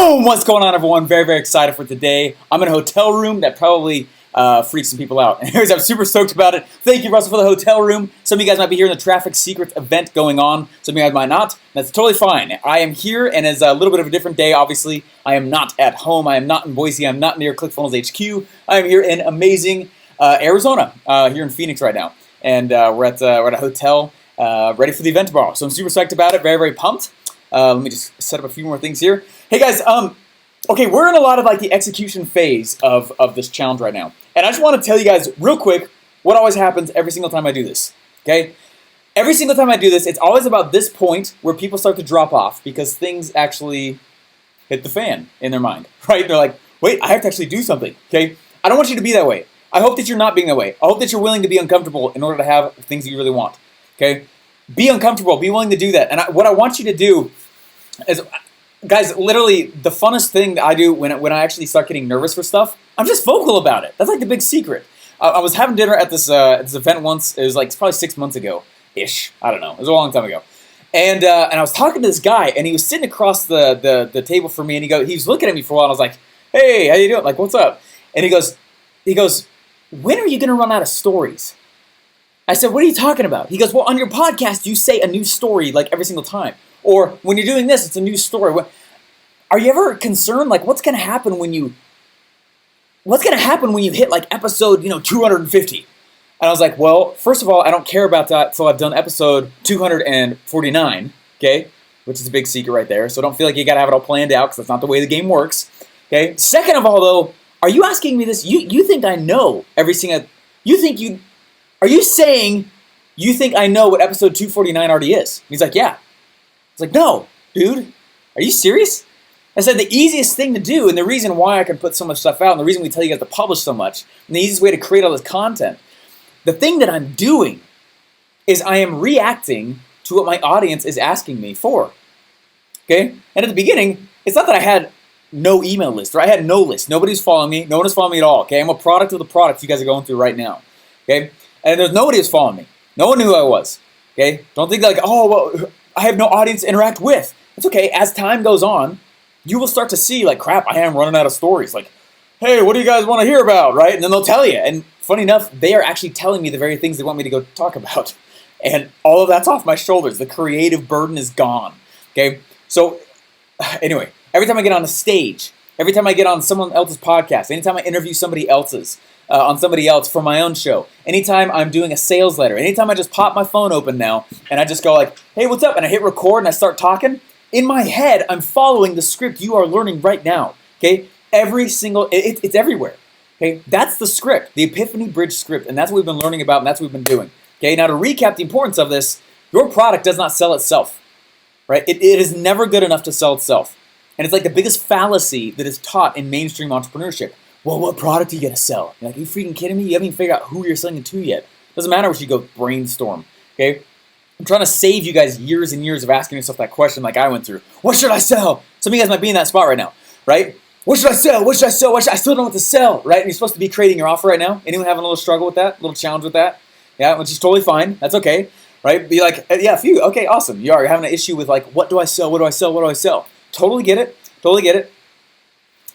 Boom! What's going on, everyone? Very, very excited for today. I'm in a hotel room that probably freaks some people out. Anyways, I'm super stoked about it. Thank you, Russell, for the hotel room. Some of you guys might be hearing the Traffic Secrets event going on. Some of you guys might not. That's totally fine. I am here, and it's a little bit of a different day, obviously. I am not at home. I am not in Boise. I'm not near ClickFunnels HQ. I am here in amazing Arizona, here in Phoenix right now. And we're at a hotel ready for the event tomorrow. So I'm super psyched about it. Very, very pumped. Let me just set up a few more things here. Hey guys, okay, we're in a lot of like the execution phase of this challenge right now. And I just want to tell you guys real quick what always happens every single time I do this, okay? Every single time I do this, it's always about this point where people start to drop off because things actually hit the fan in their mind, right? They're like, wait, I have to actually do something, okay? I don't want you to be that way. I hope that you're not being that way. I hope that you're willing to be uncomfortable in order to have things that you really want, okay? Be uncomfortable, be willing to do that. And what I want you to do is, guys, literally the funnest thing that I do when I actually start getting nervous for stuff, I'm just vocal about it. That's like the big secret. I was having dinner at this event once. It was like probably 6 months ago-ish. I don't know. It was a long time ago. And I was talking to this guy, and he was sitting across the table from me, and he was looking at me for a while, and I was like, hey, how you doing? Like, what's up? And he goes, when are you going to run out of stories? I said, what are you talking about? He goes, well, on your podcast, you say a new story like every single time. Or when you're doing this, it's a new story. Are you ever concerned, like, what's going to happen when you hit like episode, 250? And I was like, well, first of all, I don't care about that until I've done episode 249, okay? Which is a big secret right there. So don't feel like you got to have it all planned out because that's not the way the game works, okay? Second of all, though, are you asking me this? You think I know every single, are you saying you think I know what episode 249 already is? And he's like, yeah. It's like, no, dude, are you serious? I said the easiest thing to do, and the reason why I can put so much stuff out, and the reason we tell you guys to publish so much, and the easiest way to create all this content, the thing that I'm doing is I am reacting to what my audience is asking me for, okay? And at the beginning, it's not that I had no email list, or I had no list. Nobody's following me. No one is following me at all, okay? I'm a product of the products you guys are going through right now, okay? And there's nobody who's following me. No one knew who I was, okay? Don't think like, oh, well, I have no audience to interact with. It's okay. As time goes on, you will start to see, like, crap, I am running out of stories. Like, hey, what do you guys want to hear about, right? And then they'll tell you. And funny enough, they are actually telling me the very things they want me to go talk about. And all of that's off my shoulders. The creative burden is gone, okay? So anyway, every time I get on a stage, every time I get on someone else's podcast, anytime I interview somebody else's, on somebody else for my own show, anytime I'm doing a sales letter, anytime I just pop my phone open now and I just go like, hey, what's up? And I hit record and I start talking, in my head, I'm following the script you are learning right now, okay? Every single, it's everywhere, okay? That's the script, the Epiphany Bridge script, and that's what we've been learning about and that's what we've been doing, okay? Now to recap the importance of this, your product does not sell itself, right? It is never good enough to sell itself. And it's like the biggest fallacy that is taught in mainstream entrepreneurship. Well, what product are you going to sell? You're like, are you freaking kidding me? You haven't even figured out who you're selling it to yet. Doesn't matter what you go brainstorm, okay? I'm trying to save you guys years and years of asking yourself that question like I went through. What should I sell? Some of you guys might be in that spot right now, right? What should I sell? What should I sell? I still don't know what to sell, right? And you're supposed to be creating your offer right now. Anyone having a little struggle with that? A little challenge with that? Yeah, which is totally fine. That's okay, right? Be like, yeah, a few. Okay, awesome. You're having an issue with like, what do I sell? What do I sell? What do I sell? Totally get it. Totally get it.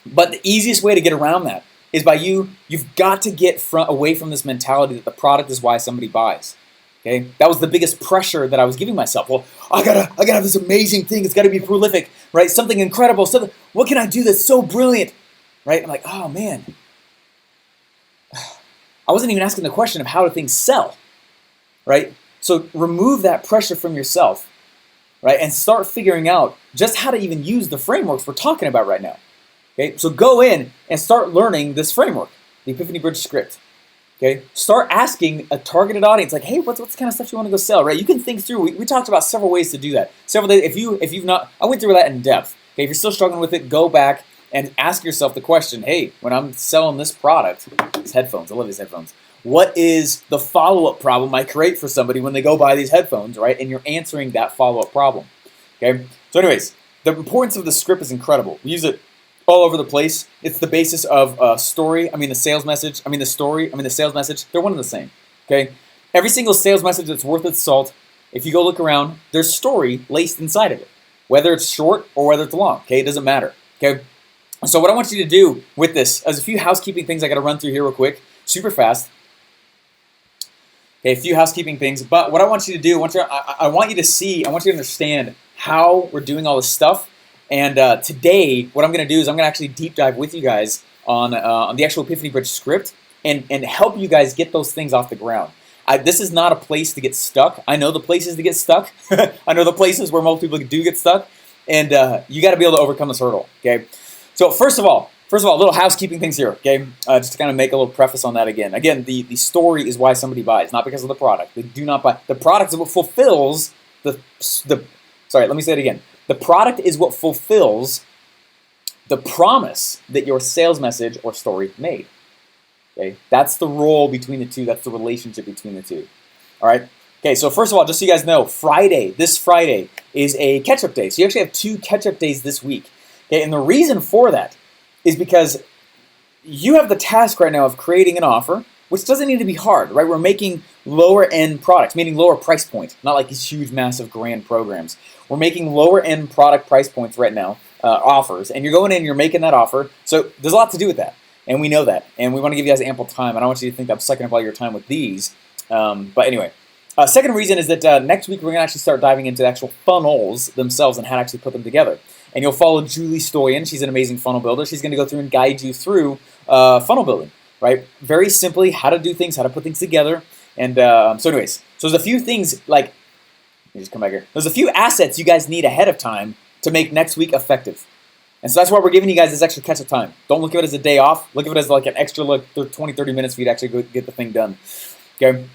But the easiest way to get around that is by you've got to get away from this mentality that the product is why somebody buys. Okay, that was the biggest pressure that I was giving myself. Well, I gotta have this amazing thing. It's gotta be prolific, right? Something incredible. Something. What can I do that's so brilliant, right? I'm like, oh man, I wasn't even asking the question of how do things sell, right? So remove that pressure from yourself, right, and start figuring out just how to even use the frameworks we're talking about right now. Okay, so go in and start learning this framework, the Epiphany Bridge script. Okay, start asking a targeted audience, like, hey, what's the kind of stuff you want to go sell, right? You can think through. We talked about several ways to do that. If you've not, I went through that in depth. Okay, if you're still struggling with it, go back and ask yourself the question, hey, when I'm selling this product, these headphones, I love these headphones. What is the follow-up problem I create for somebody when they go buy these headphones, right? And you're answering that follow-up problem. Okay, so anyways, the importance of the script is incredible. We use it all over the place. It's the basis of the sales message, the sales message, they're one and the same, okay? Every single sales message that's worth its salt, if you go look around, there's story laced inside of it, whether it's short or whether it's long, okay? It doesn't matter, Okay. So what I want you to do with this, there's a few housekeeping things I got to run through here real quick, super fast. Okay, a few housekeeping things. But what I want you to do, I want you to see, I want you to understand how we're doing all this stuff. And today, what I'm going to do is I'm going to actually deep dive with you guys on the actual Epiphany Bridge script and help you guys get those things off the ground. This is not a place to get stuck. I know the places to get stuck. I know the places where most people do get stuck. And you got to be able to overcome this hurdle, okay? So first of all, little housekeeping things here, okay? Just to kind of make a little preface on that again. Again, the story is why somebody buys, not because of the product. They do not buy. The product is what fulfills sorry, let me say it again. The product is what fulfills the promise that your sales message or story made, okay? That's the role between the two. That's the relationship between the two, all right? Okay, so first of all, just so you guys know, this Friday is a catch-up day. So you actually have 2 catch-up days this week. Okay, and the reason for that is because you have the task right now of creating an offer, which doesn't need to be hard, right? We're making lower-end products, meaning lower price point, not like these huge, massive, grand programs. We're making lower-end product price points right now, offers, and you're going in and you're making that offer. So there's a lot to do with that, and we know that, and we want to give you guys ample time. I don't want you to think I'm sucking up all your time with these, but anyway. Second reason is that next week we're going to actually start diving into the actual funnels themselves and how to actually put them together. And you'll follow Julie Stoyan. She's an amazing funnel builder. She's going to go through and guide you through funnel building, right? Very simply, how to do things, how to put things together. And so anyways, so there's a few things like, let me just come back here. There's a few assets you guys need ahead of time to make next week effective. And so that's why we're giving you guys this extra catch-up time. Don't look at it as a day off. Look at it as like an extra 20, 30 minutes for you to actually go get the thing done. Okay?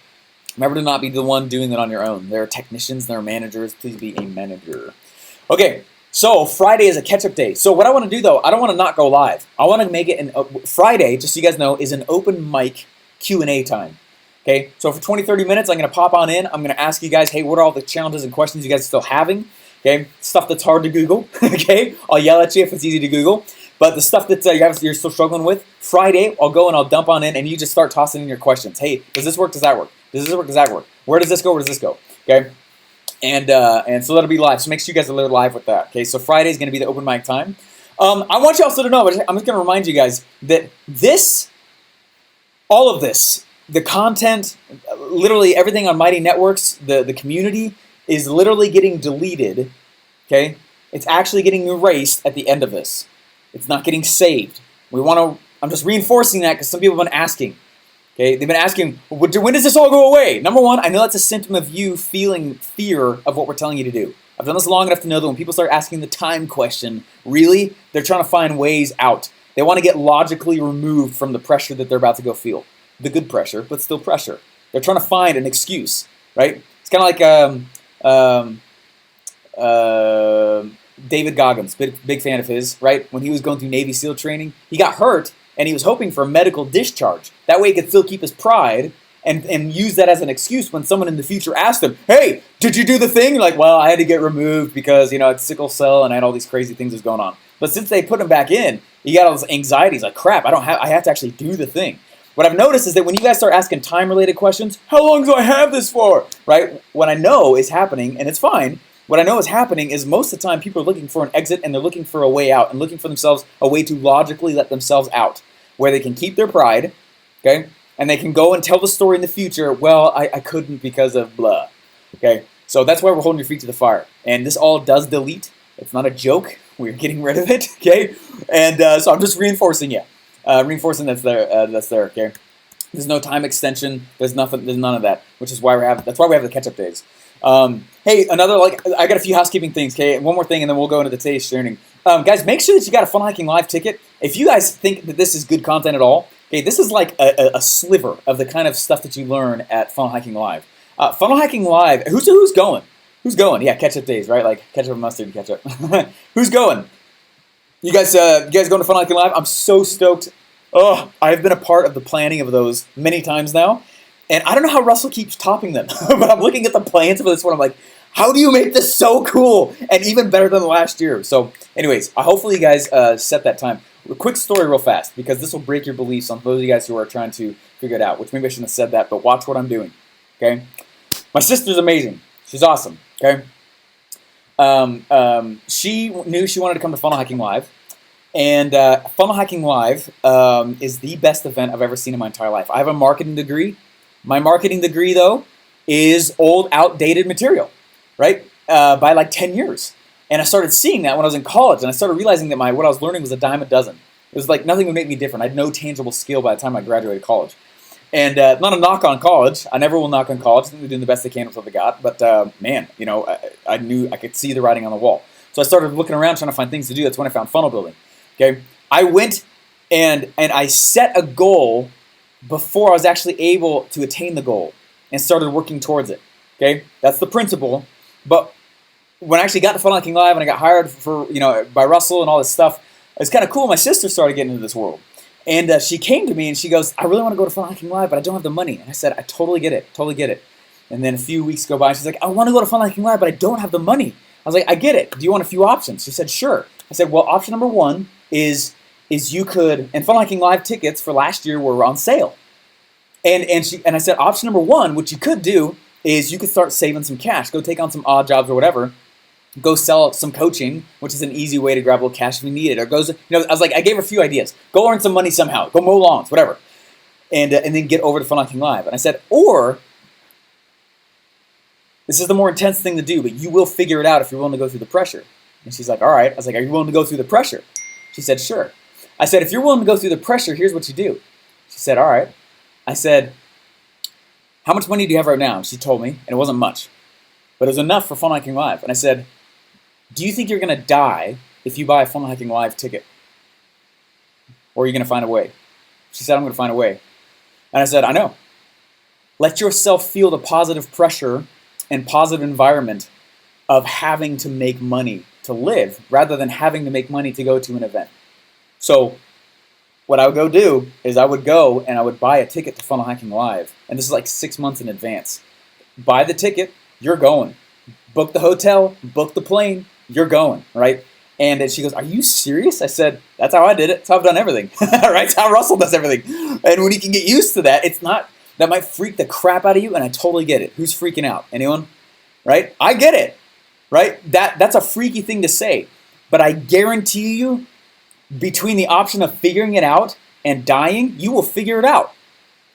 Remember to not be the one doing it on your own. There are technicians, there are managers. Please be a manager. Okay, so Friday is a catch-up day. So what I want to do, though, I don't want to not go live. I want to make it Friday, just so you guys know, is an open mic Q&A time. Okay, so for 20, 30 minutes, I'm going to pop on in. I'm going to ask you guys, hey, what are all the challenges and questions you guys are still having? Okay, stuff that's hard to Google. Okay, I'll yell at you if it's easy to Google. But the stuff that you're still struggling with, Friday, I'll go and I'll dump on in, and you just start tossing in your questions. Hey, does this work? Does that work? Does this work? Does that work? Where does this go? Where does this go? Okay, and so that'll be live. So make sure you guys are live with that. Okay, so Friday is going to be the open mic time. I want you also to know, but I'm just going to remind you guys that all of this, the content, literally everything on Mighty Networks, the community is literally getting deleted. Okay, it's actually getting erased at the end of this. It's not getting saved. I'm just reinforcing that because some people have been asking. Okay, they've been asking, when does this all go away? Number one, I know that's a symptom of you feeling fear of what we're telling you to do. I've done this long enough to know that when people start asking the time question, really, they're trying to find ways out. They want to get logically removed from the pressure that they're about to go feel. The good pressure, but still pressure. They're trying to find an excuse, right? It's kind of like David Goggins, big fan of his, right? When he was going through Navy SEAL training, he got hurt, and he was hoping for a medical discharge. That way he could still keep his pride and use that as an excuse when someone in the future asked him, hey, did you do the thing? You're like, well, I had to get removed because, it's sickle cell and I had all these crazy things that's going on. But since they put him back in, he got all this anxiety. He's like, crap, I have to actually do the thing. What I've noticed is that when you guys start asking time-related questions, how long do I have this for? Right? What I know is happening, and it's fine, what I know is happening is most of the time people are looking for an exit and they're looking for a way out and looking for themselves a way to logically let themselves out where they can keep their pride, okay, and they can go and tell the story in the future, well, I couldn't because of blah, okay? So that's why we're holding your feet to the fire. And this all does delete. It's not a joke. We're getting rid of it, okay? And so I'm just reinforcing reinforcing that's there, okay? There's no time extension. There's none of that, which is why that's why we have the catch-up days. Hey, I got a few housekeeping things, okay? And one more thing, and then we'll go into today's sharing. Guys, make sure that you got a Funnel Hacking Live ticket. If you guys think that this is good content at all, okay, this is like a sliver of the kind of stuff that you learn at Funnel Hacking Live. Funnel Hacking Live, who's going? Who's going? Yeah, catch-up days, right? Like ketchup and mustard and ketchup. Who's going? You guys going to Funnel Hacking Live? I'm so stoked. Oh, I've been a part of the planning of those many times now. And I don't know how Russell keeps topping them, but I'm looking at the plans for this one. I'm like, how do you make this so cool and even better than last year? So anyways, hopefully you guys set that time. A quick story real fast, because this will break your beliefs on those of you guys who are trying to figure it out, which maybe I shouldn't have said that, but watch what I'm doing, okay? My sister's amazing. She's awesome, okay? She knew she wanted to come to Funnel Hacking Live, And Funnel Hacking Live is the best event I've ever seen in my entire life. I have a marketing degree. My marketing degree, though, is old, outdated material, right? By like 10 years. And I started seeing that when I was in college, and I started realizing that what I was learning was a dime a dozen. It was like nothing would make me different. I had no tangible skill by the time I graduated college. And not a knock on college. I never will knock on college. I think they're doing the best they can with what they got. But man, I knew I could see the writing on the wall. So I started looking around trying to find things to do. That's when I found funnel building. Okay, I went and I set a goal before I was actually able to attain the goal and started working towards it. Okay, that's the principle. But when I actually got to Funnel Hacking Live and I got hired by Russell and all this stuff, it's kind of cool. My sister started getting into this world. And she came to me and she goes, I really want to go to Funnel Hacking Live, but I don't have the money. And I said, I totally get it, totally get it. And then a few weeks go by and she's like, I want to go to Funnel Hacking Live, but I don't have the money. I was like, I get it. Do you want a few options? She said, sure. I said, well, option number one is you could, and Funnel Hacking Live tickets for last year were on sale. And I said, option number one, what you could do is you could start saving some cash, go take on some odd jobs or whatever, go sell some coaching, which is an easy way to grab a little cash if you need it. Or I was like, I gave her a few ideas. Go earn some money somehow. Go mow lawns, whatever. And then get over to Funnel Hacking Live. And I said, or, this is the more intense thing to do, but you will figure it out if you're willing to go through the pressure. And she's like, all right. I was like, are you willing to go through the pressure? She said, sure. I said, if you're willing to go through the pressure, here's what you do. She said, all right. I said, how much money do you have right now? And she told me, and it wasn't much, but it was enough for Funnel Hacking Live. And I said, do you think you're going to die if you buy a Funnel Hacking Live ticket? Or are you going to find a way? She said, I'm going to find a way. And I said, I know. Let yourself feel the positive pressure and positive environment of having to make money to live rather than having to make money to go to an event. So what I would go do is I would go and I would buy a ticket to Funnel Hacking Live. And this is like 6 months in advance. Buy the ticket, you're going. Book the hotel, book the plane, you're going, right? And then she goes, are you serious? I said, that's how I did it. That's how I've done everything, right? That's how Russell does everything. And when you can get used to that, that might freak the crap out of you, and I totally get it. Who's freaking out? Anyone? Right? I get it, right? That's a freaky thing to say. But I guarantee you, between the option of figuring it out and dying, you will figure it out,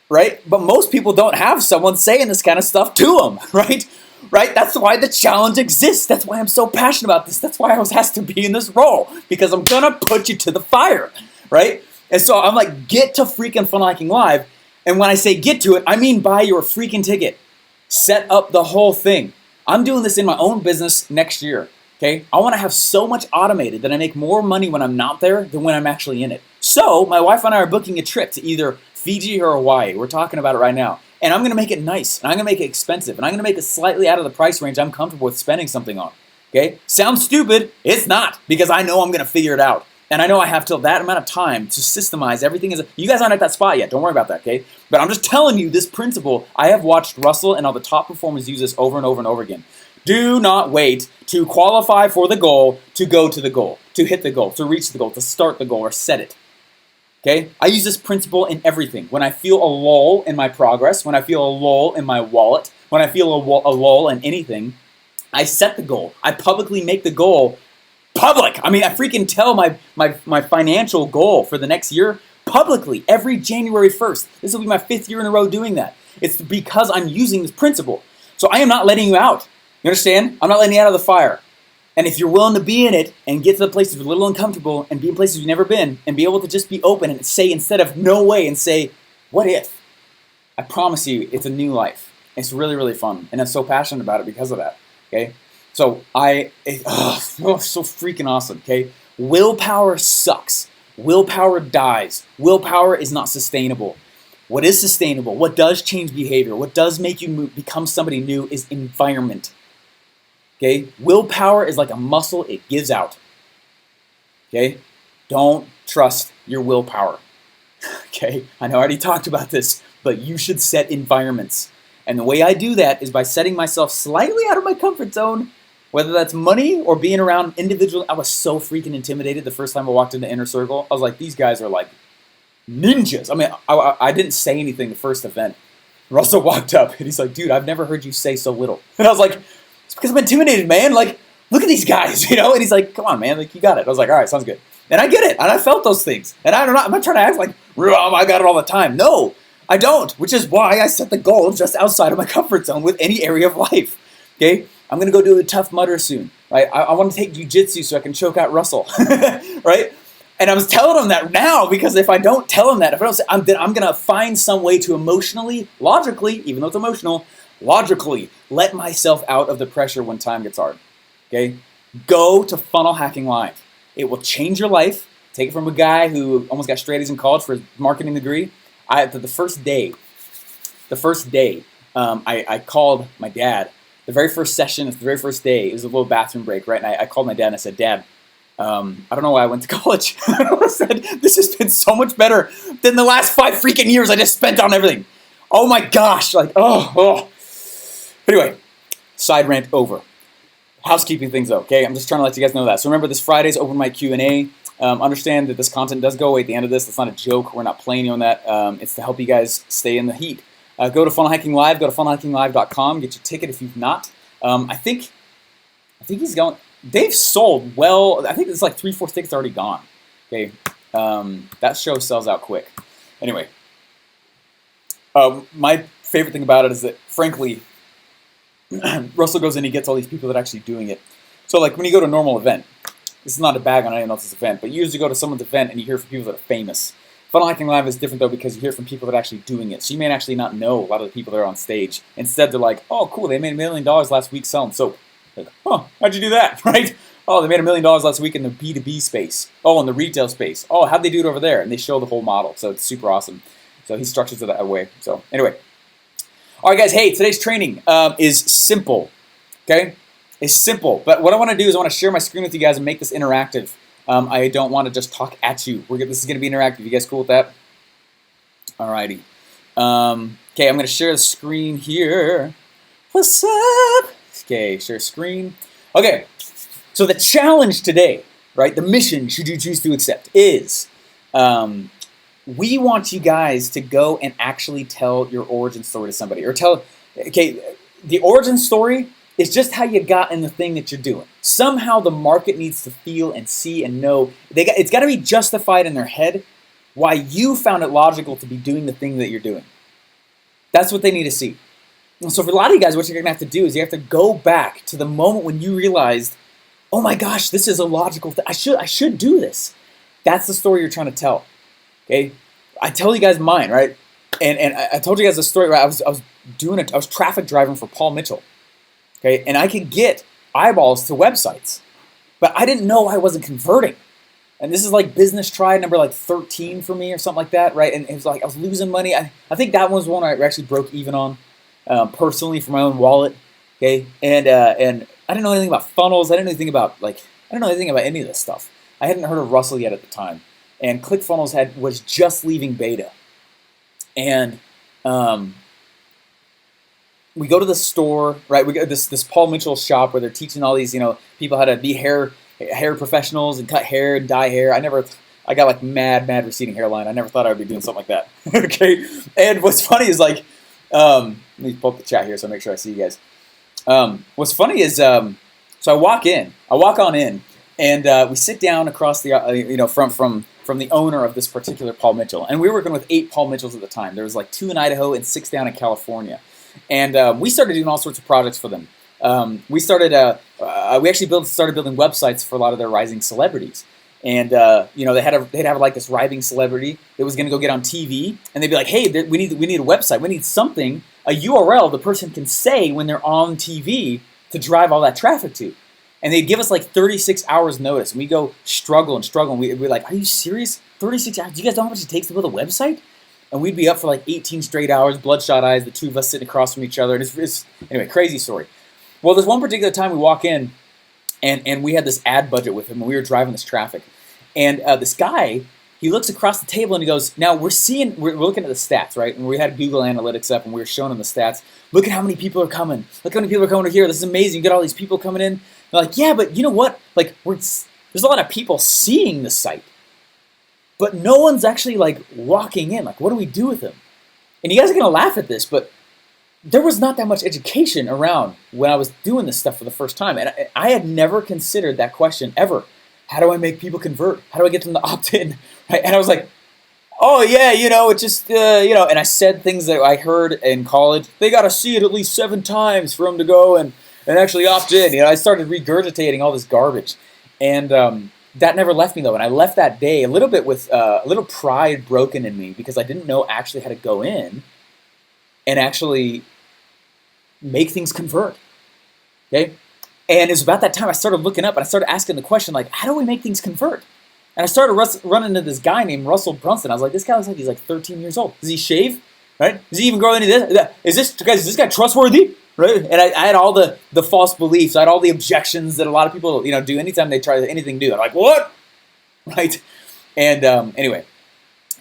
right? But most people don't have someone saying this kind of stuff to them, right? Right? That's why the challenge exists. That's why I'm so passionate about this. That's why I was asked to be in this role, because I'm going to put you to the fire, right? And so I'm like, get to freaking Funnel Hacking Live. And when I say get to it, I mean buy your freaking ticket. Set up the whole thing. I'm doing this in my own business next year, okay? I want to have so much automated that I make more money when I'm not there than when I'm actually in it. So my wife and I are booking a trip to either Fiji or Hawaii. We're talking about it right now. And I'm going to make it nice, and I'm going to make it expensive, and I'm going to make it slightly out of the price range I'm comfortable with spending something on, okay? Sounds stupid. It's not, because I know I'm going to figure it out. And I know I have till that amount of time to systemize everything. You guys aren't at that spot yet. Don't worry about that, okay? But I'm just telling you this principle. I have watched Russell and all the top performers use this over and over and over again. Do not wait to qualify for the goal, to go to the goal, to hit the goal, to reach the goal, to start the goal, or set it. Okay? I use this principle in everything. When I feel a lull in my progress, when I feel a lull in my wallet, when I feel a lull in anything, I set the goal. I publicly make the goal public. I mean, I freaking tell my financial goal for the next year publicly every January 1st. This will be my 5th year in a row doing that. It's because I'm using this principle. So I am not letting you out. You understand? I'm not letting you out of the fire. And if you're willing to be in it and get to the places you're a little uncomfortable and be in places you've never been and be able to just be open and say, instead of no way, and say, what if? I promise you, it's a new life. It's really, really fun. And I'm so passionate about it because of that. Okay? So so freaking awesome. Okay? Willpower sucks. Willpower dies. Willpower is not sustainable. What is sustainable? What does change behavior? What does make you become somebody new is environment. Okay? Willpower is like a muscle, it gives out. Okay? Don't trust your willpower. Okay? I know I already talked about this, but you should set environments. And the way I do that is by setting myself slightly out of my comfort zone, whether that's money or being around individuals. I was so freaking intimidated the first time I walked into Inner Circle. I was like, these guys are like ninjas. I mean, I didn't say anything the first event. Russell walked up and he's like, dude, I've never heard you say so little. And I was like, it's because I'm intimidated, man. Like, look at these guys, you know? And he's like, come on, man. Like, you got it. I was like, all right, sounds good. And I get it. And I felt those things. And I'm not trying to act like, I got it all the time. No, I don't. Which is why I set the goal just outside of my comfort zone with any area of life. Okay? I'm going to go do a Tough Mudder soon. Right? I want to take jiu-jitsu so I can choke out Russell. Right? And I was telling him that now, because if I don't tell him that, if I don't say, then I'm going to find some way to emotionally, logically, even though it's emotional, logically let myself out of the pressure when time gets hard. Okay? Go to Funnel Hacking Live. It will change your life. Take it from a guy who almost got straight A's in college for his marketing degree. The first day, I called my dad. The very first session, the very first day, it was a little bathroom break, right? And I called my dad and I said, Dad, I don't know why I went to college. I said, this has been so much better than the last 5 freaking years I just spent on everything. Oh my gosh, Anyway, side rant over. Housekeeping things though, okay? I'm just trying to let you guys know that. So remember, this Friday's open mic Q&A. Understand that this content does go away at the end of this. It's not a joke. We're not playing you on that. It's to help you guys stay in the heat. Go to Funnel Hacking Live. Go to funnelhackinglive.com. Get your ticket if you've not. I think he's going. They've sold well. I think it's like 3-4 tickets already gone. Okay, that show sells out quick. Anyway, my favorite thing about it is that, frankly, Russell goes in, he gets all these people that are actually doing it. So like when you go to a normal event, this is not a bag on anyone else's event, but you usually go to someone's event and you hear from people that are famous. Funnel Hacking Live is different though because you hear from people that are actually doing it. So you may actually not know a lot of the people that are on stage. Instead, they're like, oh, cool, they made $1 million last week selling soap. Like, huh, how'd you do that, right? Oh, they made $1 million last week in the B2B space. Oh, in the retail space. Oh, how'd they do it over there? And they show the whole model. So it's super awesome. So he structures it that way. So anyway. All right, guys. Hey, today's training is simple. Okay? It's simple. But what I want to do is I want to share my screen with you guys and make this interactive. I don't want to just talk at you. This is going to be interactive. You guys cool with that? All righty. Okay, I'm going to share the screen here. What's up? Okay, share screen. Okay, so the challenge today, right, the mission, should you choose to accept, is we want you guys to go and actually tell your origin story to somebody. The origin story is just how you got in the thing that you're doing. Somehow the market needs to feel and see and know. It's got to be justified in their head why you found it logical to be doing the thing that you're doing. That's what they need to see. So for a lot of you guys, what you're going to have to do is you have to go back to the moment when you realized, oh my gosh, this is a logical thing. I should do this. That's the story you're trying to tell. Okay? I tell you guys mine, right? And I told you guys the story, right? I was traffic driving for Paul Mitchell. Okay? And I could get eyeballs to websites, but I didn't know I wasn't converting. And this is like business try number like 13 for me or something like that, right? And it was like I was losing money. I think that was one I actually broke even on. Personally for my own wallet, okay, and I didn't know anything about funnels. I didn't know anything about any of this stuff. I hadn't heard of Russell yet at the time, and ClickFunnels was just leaving beta, and we go to the store, right? We go to this Paul Mitchell shop where they're teaching all these people how to be hair professionals and cut hair and dye hair. I got like mad receding hairline. I never thought I would be doing something like that. Okay, and what's funny is like. Let me pull up the chat here so I make sure I see you guys. What's funny is, so I walk on in, and we sit down across the, from the owner of this particular Paul Mitchell, and we were working with 8 Paul Mitchells at the time. There was like 2 in Idaho and 6 down in California, and we started doing all sorts of projects for them. We actually started building websites for a lot of their rising celebrities. And they'd have like this rising celebrity that was going to go get on TV, and they'd be like, "Hey, we need a website. We need something, a URL the person can say when they're on TV to drive all that traffic to." And they'd give us like 36 hours notice, and we go struggle. And we're like, "Are you serious? 36 hours? Do you guys know how much it takes to build a website?" And we'd be up for like 18 straight hours, bloodshot eyes, the two of us sitting across from each other. And it's anyway, crazy story. Well, there's one particular time we walk in. And we had this ad budget with him, and we were driving this traffic. And this guy, he looks across the table and he goes, now we're looking at the stats, right? And we had Google Analytics up and we were showing him the stats. Look at how many people are coming. Look how many people are coming over here. This is amazing. You get all these people coming in. They're like, yeah, but you know what? Like, there's a lot of people seeing the site, but no one's actually like walking in. Like, what do we do with them? And you guys are going to laugh at this, but there was not that much education around when I was doing this stuff for the first time. And I had never considered that question ever. how do I make people convert? How do I get them to opt in? Right? And I was like, oh yeah, it just, and I said things that I heard in college. They got to see it at least 7 times for them to go and actually opt in. I started regurgitating all this garbage. And that never left me though. And I left that day a little bit with a little pride broken in me because I didn't know actually how to go in and actually make things convert. Okay? And it was about that time I started looking up and I started asking the question, like, how do we make things convert? And I started running into this guy named Russell Brunson. I was like, this guy looks like he's like 13 years old. Does he shave? Right? Does he even grow any of this? Is this guy trustworthy? Right? And I had all the false beliefs. I had all the objections that a lot of people, do anytime they try anything new. I'm like, what? Right? And anyway,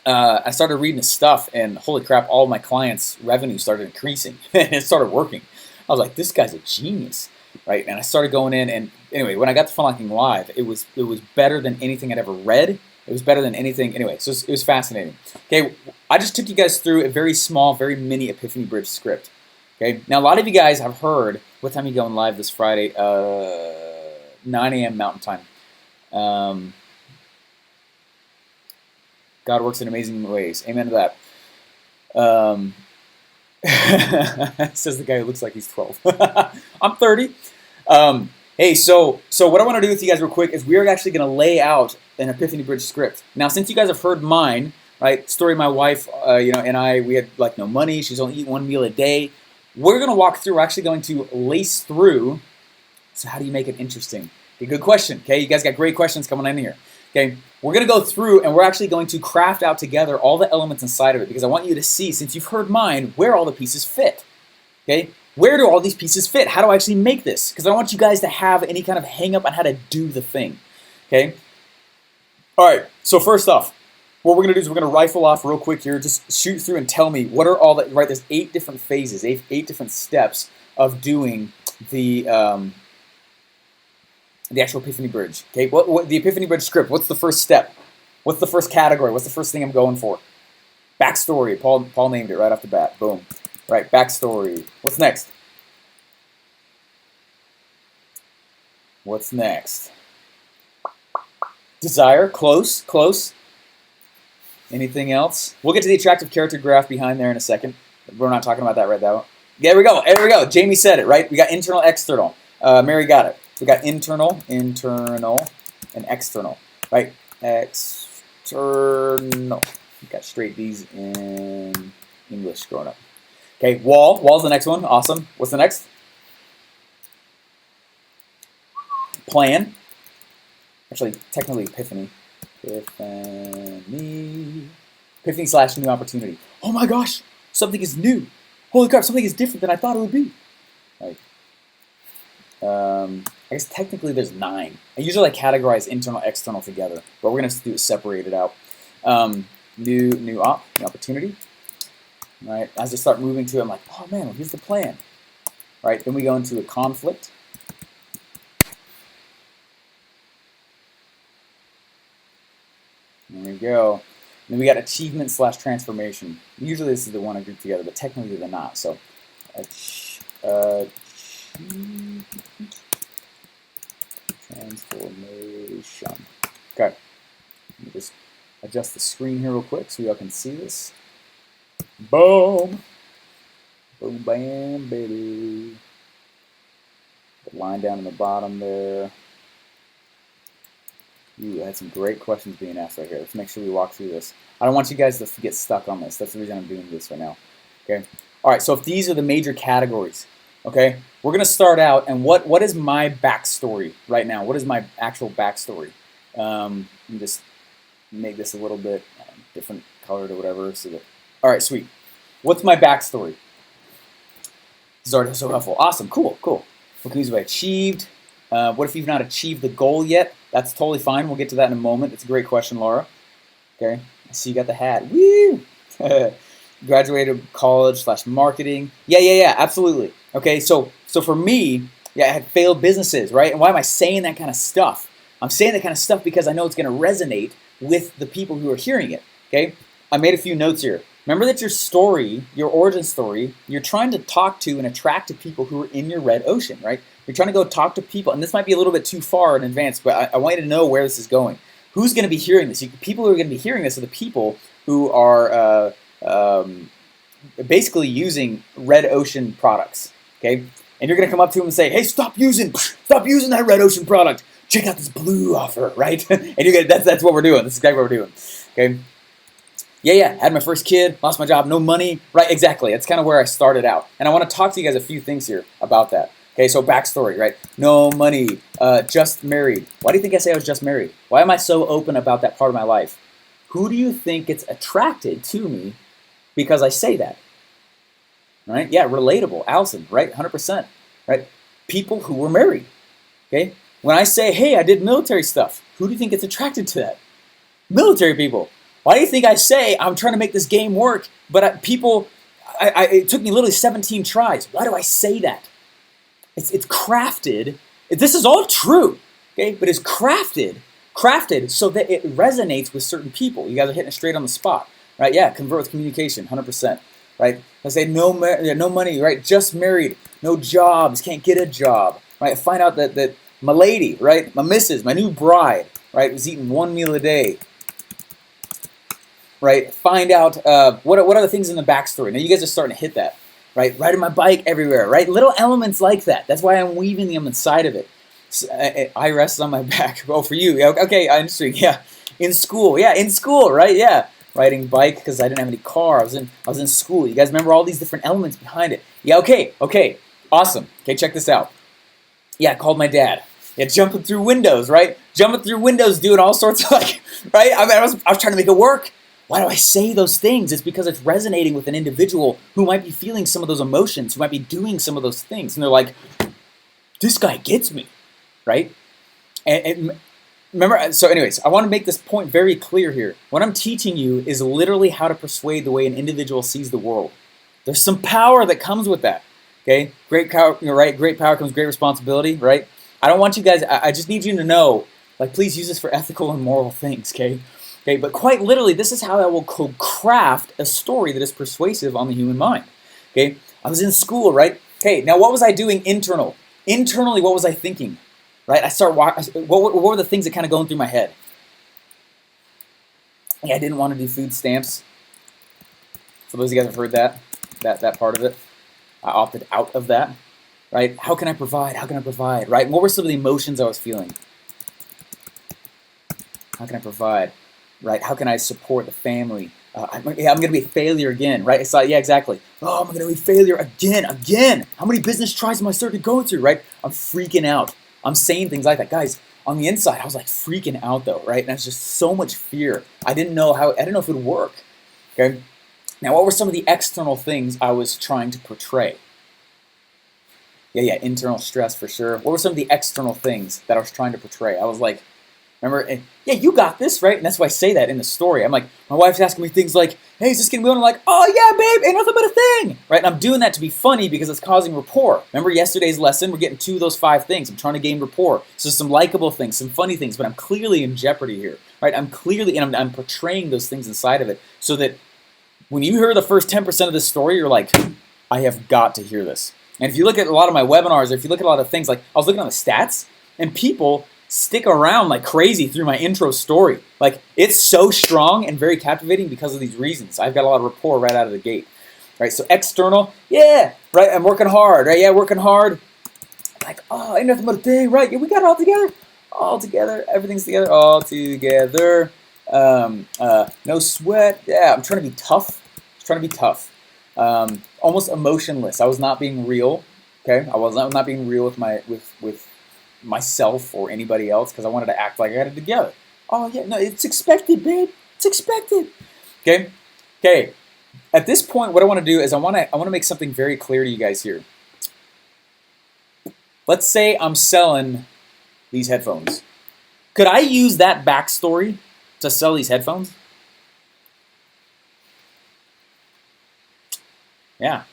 I started reading his stuff, and holy crap, all of my clients' revenue started increasing, and it started working. I was like, this guy's a genius. Right, and I started going in, and anyway, when I got to Funnel Hacking Live, it was better than anything I'd ever read. It was better than anything. Anyway, so it was fascinating. Okay, I just took you guys through a very small, very mini Epiphany Bridge script. Okay, now a lot of you guys have heard. What time are you going live this Friday? 9 a.m. Mountain Time. God works in amazing ways. Amen to that. Says the guy who looks like he's 12. I'm 30. Hey, so what I want to do with you guys real quick is we are actually going to lay out an Epiphany Bridge script. Now, since you guys have heard mine, right, story of my wife, and we had like no money. She's only eating 1 meal a day. We're going to walk through. We're actually going to lace through. So how do you make it interesting? Okay, good question. Okay, you guys got great questions coming in here. Okay, we're going to go through and we're actually going to craft out together all the elements inside of it because I want you to see, since you've heard mine, where all the pieces fit. Okay, where do all these pieces fit? How do I actually make this? Because I don't want you guys to have any kind of hang up on how to do the thing. Okay, all right, so first off, what we're going to do is we're going to rifle off real quick here, just shoot through and tell me what are all the, right, there's 8 different phases, 8 different steps of doing the actual Epiphany Bridge. Okay, what the Epiphany Bridge script? What's the first step? What's the first category? What's the first thing I'm going for? Backstory. Paul named it right off the bat. Boom. Right, backstory. What's next? What's next? Desire. Close. Anything else? We'll get to the attractive character graph behind there in a second. We're not talking about that right now. There we go. Jamie said it, right? We got internal, external. Mary got it. We got internal, and external, right? External. We got straight D's in English growing up. Okay, wall's the next one. Awesome. What's the next? Plan. Actually, technically Epiphany. Epiphany / new opportunity. Oh my gosh, something is new. Holy crap, something is different than I thought it would be. Right. I guess technically there's 9. I usually categorize internal, external together, but we're going to do it separated out. New opportunity. Right. As I start moving to it, I'm like, oh man, well, here's the plan. Right. Then we go into a conflict. There we go. Then we got achievement / transformation. Usually this is the one I group together, but technically they're not. So, transformation. Okay. Let me just adjust the screen here real quick so y'all can see this. Boom. Boom, bam, baby. The line down in the bottom there. Ooh, I had some great questions being asked right here. Let's make sure we walk through this. I don't want you guys to get stuck on this. That's the reason I'm doing this right now. Okay. All right. So if these are the major categories, okay, we're gonna start out. And what is my backstory right now? What is my actual backstory? Let me just make this a little bit different colored or whatever. So that, all right, sweet. What's my backstory? This is already so helpful. Awesome. Cool. What can have I achieved? What if you've not achieved the goal yet? That's totally fine. We'll get to that in a moment. It's a great question, Laura. Okay. I see you got the hat. Woo! Graduated college / marketing. Yeah. Absolutely. Okay. So for me, I had failed businesses, right? And why am I saying that kind of stuff? I'm saying that kind of stuff because I know it's going to resonate with the people who are hearing it. Okay. I made a few notes here. Remember that your story, your origin story, you're trying to talk to and attract to people who are in your red ocean, right? You're trying to go talk to people, and this might be a little bit too far in advance, but I want you to know where this is going. Who's going to be hearing this? People who are going to be hearing this are the people who are basically using red ocean products, okay? And you're going to come up to them and say, hey, stop using that red ocean product. Check out this blue offer, right? And that's what we're doing. This is exactly what we're doing, okay? Yeah, had my first kid, lost my job, no money, right? Exactly. That's kind of where I started out. And I want to talk to you guys a few things here about that. Okay, so backstory, right? No money, just married. Why do you think I say I was just married? Why am I so open about that part of my life? Who do you think gets attracted to me because I say that? Right? Yeah, relatable, Allison, right? 100%, right? People who were married, okay? When I say, hey, I did military stuff, who do you think gets attracted to that? Military people. Why do you think I say I'm trying to make this game work, but it took me literally 17 tries. Why do I say that? It's crafted. This is all true, okay? But it's crafted so that it resonates with certain people. You guys are hitting it straight on the spot, right? Yeah, convert with communication, 100%, right? I say no money, right? Just married, no jobs, can't get a job, right? Find out that my lady, right? My missus, my new bride, right, was eating one meal a day. Right, find out what are the things in the backstory. Now you guys are starting to hit that, right? Riding my bike everywhere, right? Little elements like that. That's why I'm weaving them inside of it. I rest on my back. Oh, for you, okay, interesting. Yeah, in school, right? Yeah, riding bike because I didn't have any car. I was in school. You guys remember all these different elements behind it? Yeah, okay, awesome. Okay, check this out. Yeah, I called my dad. Yeah, jumping through windows, right? Jumping through windows, doing all sorts of right? I mean, I was trying to make it work. Why do I say those things? It's because it's resonating with an individual who might be feeling some of those emotions, who might be doing some of those things. And they're like, this guy gets me, right? And remember, so anyways, I want to make this point very clear here. What I'm teaching you is literally how to persuade the way an individual sees the world. There's some power that comes with that, okay? Great power, right? Great power comes great responsibility, right? I don't want you guys, I just need you to know, like, please use this for ethical and moral things, okay? Okay, but quite literally, this is how I will craft a story that is persuasive on the human mind. Okay, I was in school, right? Okay, now what was I doing internally, what was I thinking? Right, what were the things that kind of going through my head? Yeah, I didn't want to do food stamps. For those of you guys have heard that part of it, I opted out of that. Right? How can I provide? Right? What were some of the emotions I was feeling? How can I provide? Right? How can I support the family? I'm going to be a failure again, right? It's like, yeah, exactly. Oh, I'm going to be a failure again. How many business tries am I starting going through, right? I'm freaking out. I'm saying things like that. Guys, on the inside, I was like freaking out though, right? And there's just so much fear. I didn't know if it would work, okay? Now, what were some of the external things I was trying to portray? Yeah, internal stress for sure. What were some of the external things that I was trying to portray? I was like, remember, yeah, you got this, right? And that's why I say that in the story. I'm like, my wife's asking me things like, hey, is this going to be on? I'm like, oh, yeah, babe, ain't nothing but a thing, right? And I'm doing that to be funny because it's causing rapport. Remember yesterday's lesson? We're getting 2 of those 5 things. I'm trying to gain rapport. So some likable things, some funny things, but I'm clearly in jeopardy here, right? I'm portraying those things inside of it so that when you hear the first 10% of this story, you're like, I have got to hear this. And if you look at a lot of my webinars, or if you look at a lot of things, like I was looking on the stats, and people stick around like crazy through my intro story. Like, it's so strong and very captivating because of these reasons. I've got a lot of rapport right out of the gate. Right, so external, yeah, right, I'm working hard, right, yeah, working hard. Like, oh, ain't nothing but a thing, right, yeah, we got it all together, everything's together, all together. No sweat, yeah, I'm trying to be tough, almost emotionless. I was not being real, okay, I was not being real with myself or anybody else because I wanted to act like I had it together. Oh yeah, no, it's expected, babe. It's expected. Okay. At this point, what I want to do is I want to make something very clear to you guys here. Let's say I'm selling these headphones. Could I use that backstory to sell these headphones? Yeah.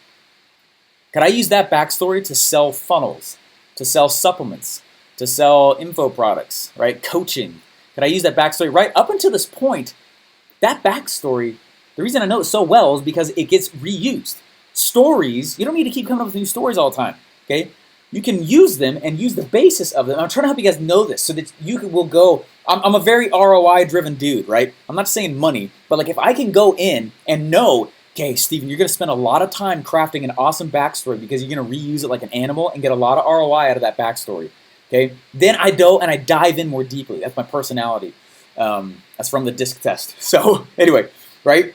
Could I use that backstory to sell funnels, to sell supplements, to sell info products, right? Coaching. Could I use that backstory? Right up until this point, that backstory The reason I know it so well is because it gets reused. Stories, you don't need to keep coming up with new stories all the time, okay? You can use them and use the basis of them. I'm trying to help you guys know this so that will go. I'm a very ROI-driven dude, right? I'm not saying money, but like if I can go in and know, okay, Steven, you're going to spend a lot of time crafting an awesome backstory because you're going to reuse it like an animal and get a lot of ROI out of that backstory, okay? Then I go and I dive in more deeply. That's my personality. That's from the DISC test. So anyway, right?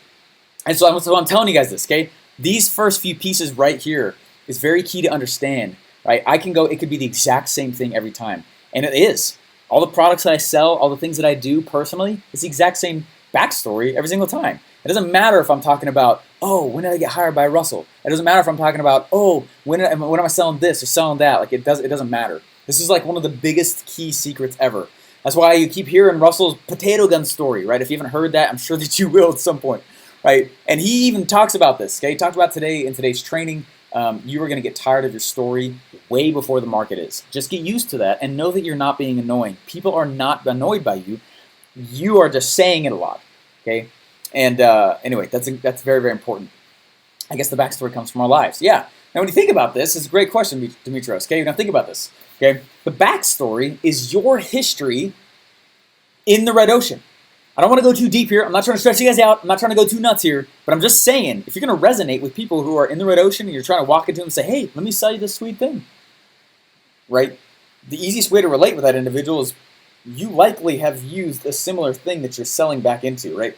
And so I'm telling you guys this, okay? These first few pieces right here is very key to understand, right? I can go, it could be the exact same thing every time. And it is. All the products that I sell, all the things that I do personally, it's the exact same backstory every single time. It doesn't matter if I'm talking about, oh, when did I get hired by Russell? It doesn't matter if I'm talking about, oh, when am I selling this or selling that? Like it doesn't matter. This is like one of the biggest key secrets ever. That's why you keep hearing Russell's potato gun story, right? If you haven't heard that, I'm sure that you will at some point, right? And he even talks about this, okay? He talked about today in today's training, you are going to get tired of your story way before the market is. Just get used to that and know that you're not being annoying. People are not annoyed by you. You are just saying it a lot, okay? And anyway, that's very, very important. I guess the backstory comes from our lives. Yeah. Now, when you think about this, it's a great question, Demetrios, okay? Now, think about this, okay? The backstory is your history in the red ocean. I don't want to go too deep here. I'm not trying to stretch you guys out. I'm not trying to go too nuts here. But I'm just saying, if you're going to resonate with people who are in the red ocean and you're trying to walk into them and say, hey, let me sell you this sweet thing, right? The easiest way to relate with that individual is you likely have used a similar thing that you're selling back into, right?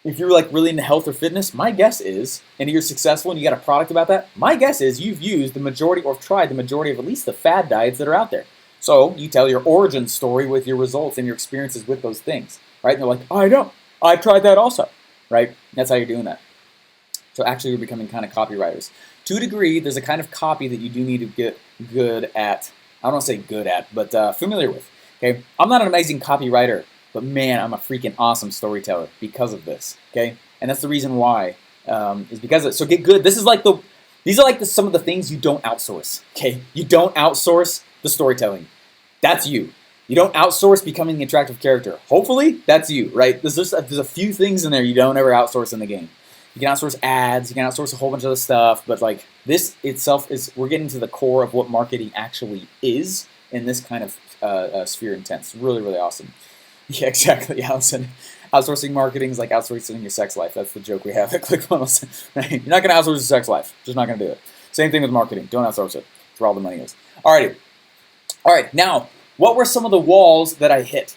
If you're like really into health or fitness, my guess is, and you're successful and you got a product about that, my guess is you've used the majority or tried the majority of at least the fad diets that are out there. So you tell your origin story with your results and your experiences with those things, right? And they're like, oh, I know, I tried that also, right? That's how you're doing that. So actually you're becoming kind of copywriters. To a degree, there's a kind of copy that you do need to get good at. I don't want to say good at, but familiar with, okay? I'm not an amazing copywriter, but man, I'm a freaking awesome storyteller because of this, okay? And that's the reason why, is because of it. So get good. These are like some of the things you don't outsource, okay? You don't outsource the storytelling. That's you. You don't outsource becoming an attractive character. Hopefully, that's you, right? There's a few things in there you don't ever outsource in the game. You can outsource ads, you can outsource a whole bunch of other stuff, but like this itself we're getting to the core of what marketing actually is in this kind of sphere and tense. Really, really awesome. Yeah, exactly, Allison. Outsourcing marketing is like outsourcing your sex life. That's the joke we have at ClickFunnels. Right? You're not going to outsource your sex life. Just not going to do it. Same thing with marketing. Don't outsource it. It's where all the money is. Alrighty. All right, now, what were some of the walls that I hit?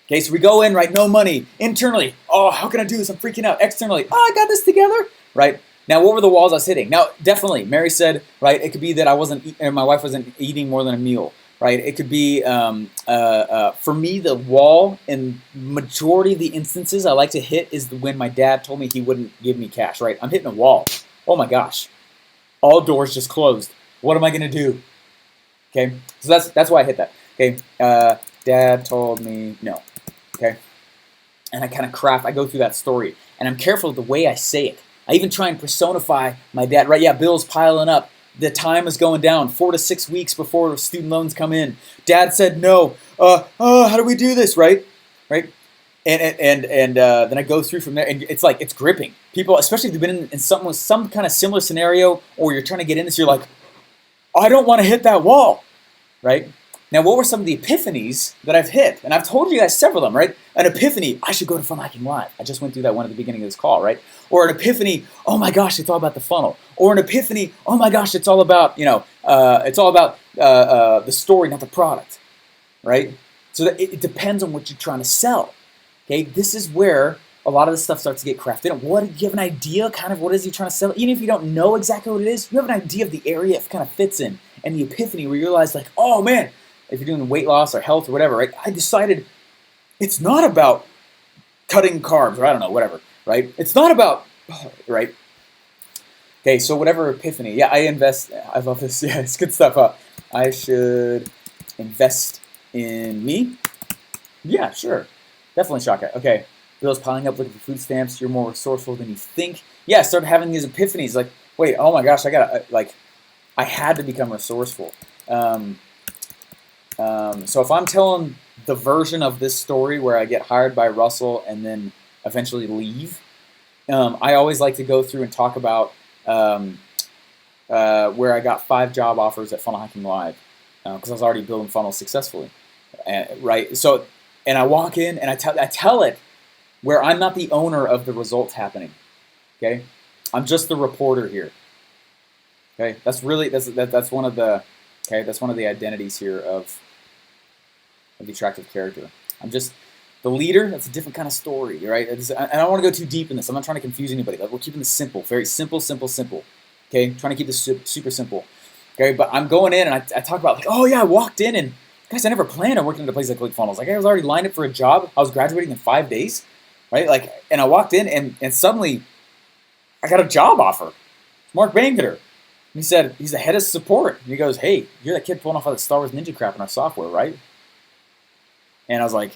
Okay, so we go in, right, no money. Internally, oh, how can I do this? I'm freaking out. Externally, oh, I got this together, right? Now, what were the walls I was hitting? Now, definitely, Mary said, right, it could be that my wife wasn't eating more than a meal. Right, it could be, for me, the wall in majority of the instances I like to hit is when my dad told me he wouldn't give me cash, right? I'm hitting a wall. Oh my gosh. All doors just closed. What am I going to do? Okay, so that's why I hit that. Okay, Dad told me no. Okay, and I kind of I go through that story, and I'm careful of the way I say it. I even try and personify my dad, right? Yeah, bills piling up. The time is going down 4 to 6 weeks before student loans come in. Dad said no. How do we do this, right? Right? And then I go through from there, and it's like it's gripping. People, especially if you've been in some kind of similar scenario, or you're trying to get in this, you're like, I don't want to hit that wall, right? Now, what were some of the epiphanies that I've hit? And I've told you guys several of them, right? An epiphany, I should go to Fun Hacking Live. I just went through that one at the beginning of this call, right? Or an epiphany, oh my gosh, it's all about the funnel. Or an epiphany, oh my gosh, it's all about, the story, not the product, right? So that it depends on what you're trying to sell, okay? This is where a lot of this stuff starts to get crafted. Do you have an idea kind of what it is you're trying to sell? Even if you don't know exactly what it is, you have an idea of the area it kind of fits in. And the epiphany where you realize like, oh man, if you're doing weight loss or health or whatever, right? I decided it's not about cutting carbs or I don't know, whatever, right? It's not about, right? Okay, so whatever epiphany. Yeah, I love this. Yeah, it's good stuff. I should invest in me. Yeah, sure. Definitely Shaka. Okay, bills piling up looking for food stamps. You're more resourceful than you think. Yeah, start having these epiphanies like, wait, oh my gosh, I had to become resourceful. So if I'm telling the version of this story where I get hired by Russell and then eventually leave, I always like to go through and talk about where I got 5 job offers at Funnel Hacking Live because I was already building funnels successfully, right? So, and I walk in and I tell it where I'm not the owner of the results happening. Okay, I'm just the reporter here. Okay, that's one of the identities here of the attractive character. I'm just the leader. That's a different kind of story, right? And I don't want to go too deep in this. I'm not trying to confuse anybody. We're keeping this simple, very simple, simple, simple. Okay, trying to keep this super simple. Okay, but I'm going in and I talk about like, oh yeah, I walked in and guys, I never planned on working at a place like ClickFunnels. Like I was already lined up for a job. I was graduating in 5 days, right? Like, and I walked in and suddenly I got a job offer. Mark Banketer. He said, he's the head of support. And he goes, hey, you're that kid pulling off all that Star Wars Ninja crap in our software, right? And I was like,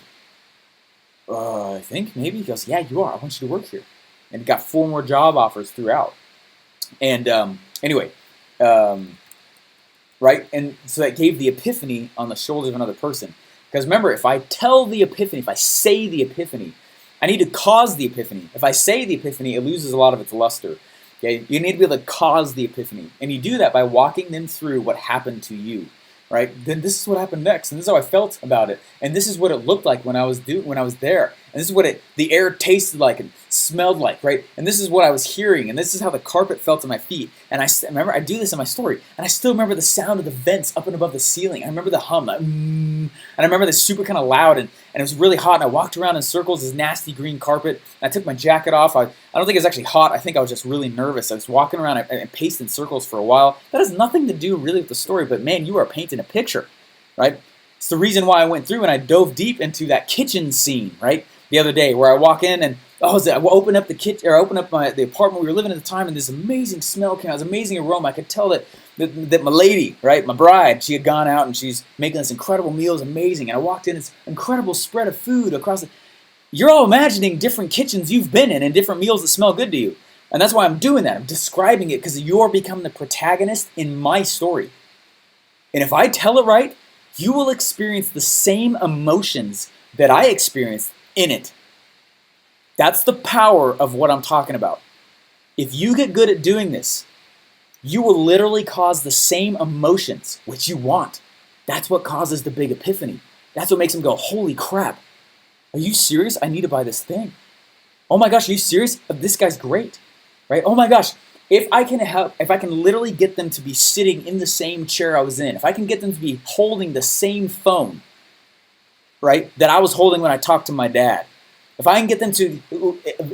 I think maybe. He goes, yeah, you are. I want you to work here. And he got 4 more job offers throughout. And anyway, right? And so that gave the epiphany on the shoulders of another person. Because remember, if I tell the epiphany, if I say the epiphany, I need to cause the epiphany. If I say the epiphany, it loses a lot of its luster. Okay? You need to be able to cause the epiphany. And you do that by walking them through what happened to you. Right? Then this is what happened next, and this is how I felt about it, and this is what it looked like when I was there, and this is what the air tasted like and smelled like, right? And this is what I was hearing, and this is how the carpet felt on my feet. And I remember I do this in my story, and I still remember the sound of the vents up and above the ceiling. I remember the hum, and I remember this super kind of loud, and it was really hot. And I walked around in circles, this nasty green carpet. And I took my jacket off. I don't think it was actually hot. I think I was just really nervous. I was walking around and paced in circles for a while. That has nothing to do really with the story, but man, you are painting a picture, right? It's the reason why I went through and I dove deep into that kitchen scene, right? The other day where I walk in and I open up the kitchen, or open up the apartment we were living at the time, and this amazing smell came out, this amazing aroma. I could tell that my lady, right, my bride, she had gone out and she's making this incredible meal. It was amazing. And I walked in, this incredible spread of food across the... You're all imagining different kitchens you've been in and different meals that smell good to you. And that's why I'm doing that. I'm describing it because you're becoming the protagonist in my story. And if I tell it right, you will experience the same emotions that I experienced in it. That's the power of what I'm talking about. If you get good at doing this, you will literally cause the same emotions, which you want. That's what causes the big epiphany. That's what makes them go, holy crap. Are you serious? I need to buy this thing. Oh my gosh, are you serious? This guy's great, right? Oh my gosh, if I can literally get them to be sitting in the same chair I was in, if I can get them to be holding the same phone, right, that I was holding when I talked to my dad, if I can get them to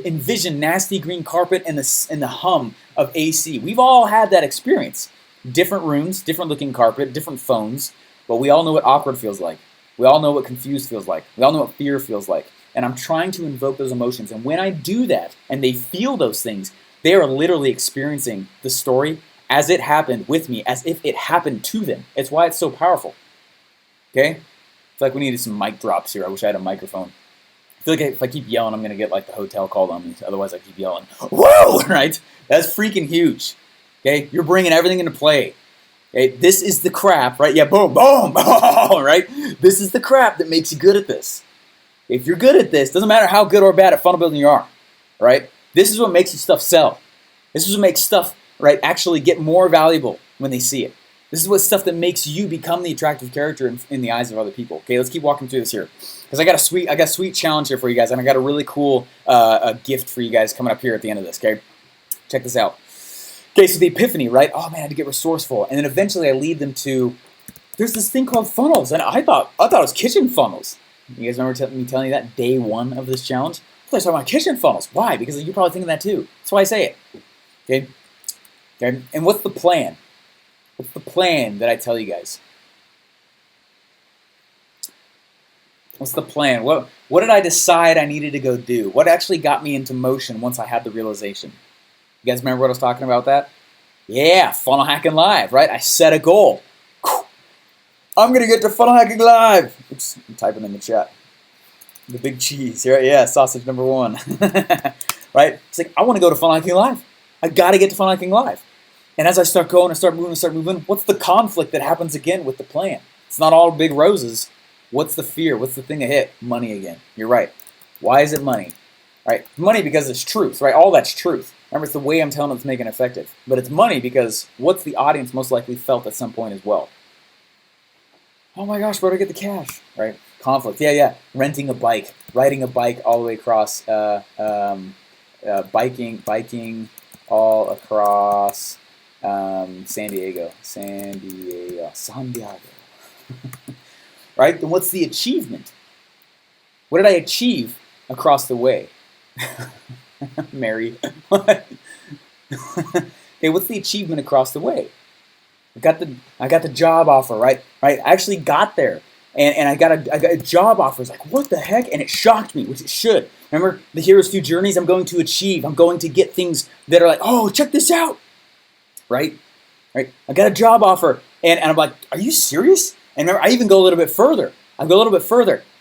envision nasty green carpet and the hum of AC, we've all had that experience. Different rooms, different looking carpet, different phones, but we all know what awkward feels like. We all know what confused feels like. We all know what fear feels like. And I'm trying to invoke those emotions. And when I do that and they feel those things, they are literally experiencing the story as it happened with me, as if it happened to them. It's why it's so powerful. Okay? It's like we needed some mic drops here. I wish I had a microphone. I feel like if I keep yelling, I'm going to get like the hotel called on me. Otherwise, I keep yelling. Whoa! Right? That's freaking huge. Okay? You're bringing everything into play. Okay? This is the crap, right? Yeah, boom, boom, boom, right? This is the crap that makes you good at this. If you're good at this, doesn't matter how good or bad at funnel building you are, right? This is what makes your stuff sell. This is what makes stuff, right, actually get more valuable when they see it. This is what stuff that makes you become the attractive character in the eyes of other people. Okay, let's keep walking through this here. Because I got a sweet challenge here for you guys, and I got a really cool a gift for you guys coming up here at the end of this, okay? Check this out. Okay, so the epiphany, right? Oh man, I had to get resourceful. And then eventually I lead them to, there's this thing called funnels, and I thought it was kitchen funnels. You guys remember me telling you that day one of this challenge? I thought I was talking about kitchen funnels. Why? Because you're probably thinking that too. That's why I say it. Okay? And what's the plan? What's the plan that I tell you guys? What's the plan? What did I decide I needed to go do? What actually got me into motion once I had the realization? You guys remember what I was talking about that? Yeah, Funnel Hacking Live, right? I set a goal. I'm going to get to Funnel Hacking Live. Oops, I'm typing in the chat. The big cheese, right? Yeah, sausage number 1. Right? It's like, I want to go to Funnel Hacking Live. I got to get to Funnel Hacking Live. And as I start going, I start moving, what's the conflict that happens again with the plan? It's not all big roses. What's the fear? What's the thing that hit? Money again. You're right. Why is it money? right? Money because it's truth, right? All that's truth. Remember, it's the way I'm telling them to make it effective. But it's money because what's the audience most likely felt at some point as well? Oh my gosh, where do I get the cash, right? Conflict, yeah. Renting a bike, riding a bike all the way across, biking all across San Diego. Right? Then what's the achievement? What did I achieve across the way? Mary. What? Okay, what's the achievement across the way? I got the job offer, right? I actually got there, and I got a job offer. It's like, what the heck? And it shocked me, which it should. Remember, the hero's few journeys. I'm going to achieve. I'm going to get things that are like, oh, check this out, right? I got a job offer, and I'm like, are you serious? And remember, I even go a little bit further.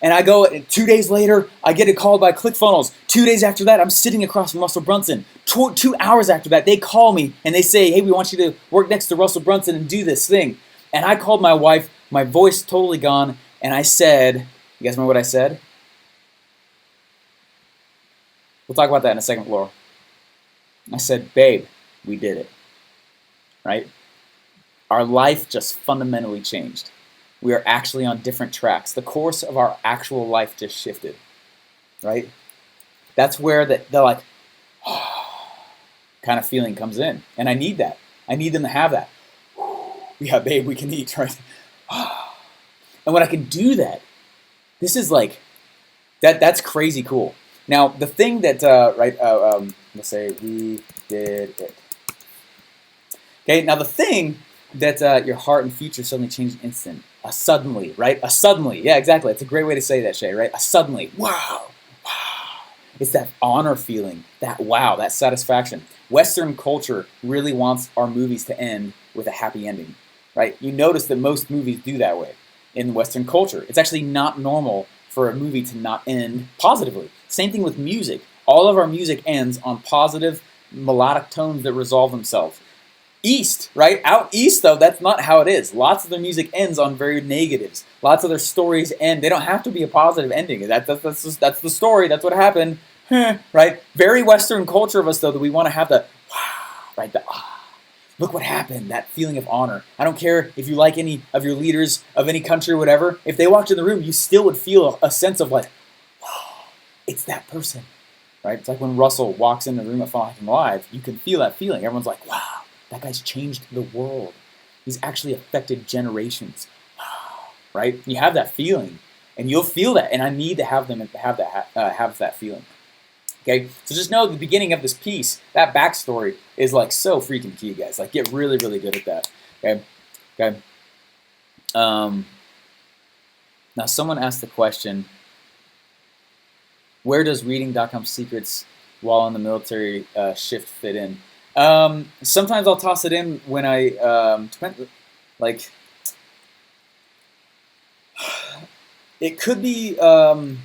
And I go, 2 days later, I get a call by ClickFunnels. 2 days after that, I'm sitting across from Russell Brunson. 2 hours after that, they call me and they say, hey, we want you to work next to Russell Brunson and do this thing. And I called my wife, my voice totally gone, and I said, you guys remember what I said? We'll talk about that in a second, Laura. I said, babe, we did it, right? Our life just fundamentally changed. We are actually on different tracks. The course of our actual life just shifted, right? That's where the like, kind of feeling comes in. And I need that. I need them to have that. Yeah, babe, we can eat, right? And when I can do that, this is like, that's crazy cool. Now, the thing that, let's say we did it. Okay, now the thing that your heart and future suddenly changed instant. A suddenly, right? A suddenly. Yeah, exactly. It's a great way to say that, Shay, right? A suddenly. Wow. It's that honor feeling, that wow, that satisfaction. Western culture really wants our movies to end with a happy ending, right? You notice that most movies do that way in Western culture. It's actually not normal for a movie to not end positively. Same thing with music. All of our music ends on positive melodic tones that resolve themselves. East, right? Out east, though, that's not how it is. Lots of their music ends on very negatives. Lots of their stories end. They don't have to be a positive ending. That's the story. That's what happened, right? Very Western culture of us, though, that we want to have the wow, right? The look what happened. That feeling of honor. I don't care if you like any of your leaders of any country or whatever. If they walked in the room, you still would feel a sense of like, wow, it's that person, right? It's like when Russell walks in the room at Funnel Hacking Live, you can feel that feeling. Everyone's like, wow. That guy's changed the world. He's actually affected generations, right? You have that feeling, and you'll feel that. And I need to have them have that feeling. Okay, so just know the beginning of this piece, that backstory is like so freaking key, guys. Like, get really, really good at that. Okay. Now, someone asked the question: where does reading.com secrets while in the military shift fit in? Sometimes I'll toss it in when I, like, it could be, it kind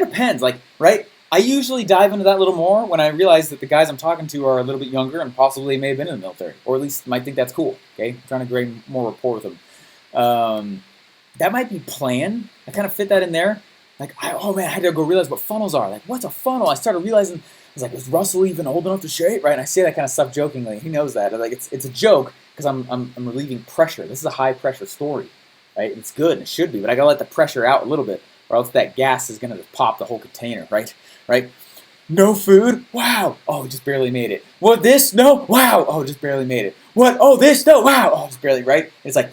of depends, like, right? I usually dive into that a little more when I realize that the guys I'm talking to are a little bit younger and possibly may have been in the military, or at least might think that's cool, okay? I'm trying to gain more rapport with them. That might be planned. I kind of fit that in there. Like, oh man, I had to go realize what funnels are. Like, what's a funnel? I started realizing, I was like, is Russell even old enough to shave? Right? And I say that kind of stuff jokingly. He knows that. Like, it's a joke because I'm relieving pressure. This is a high pressure story, right? It's good and it should be, but I gotta let the pressure out a little bit, or else that gas is gonna pop the whole container, right? No food? Wow. Oh, just barely made it. What, this? No. Wow. Oh, just barely made it. What? Oh, this? No. Wow. Oh, just barely, right? It's like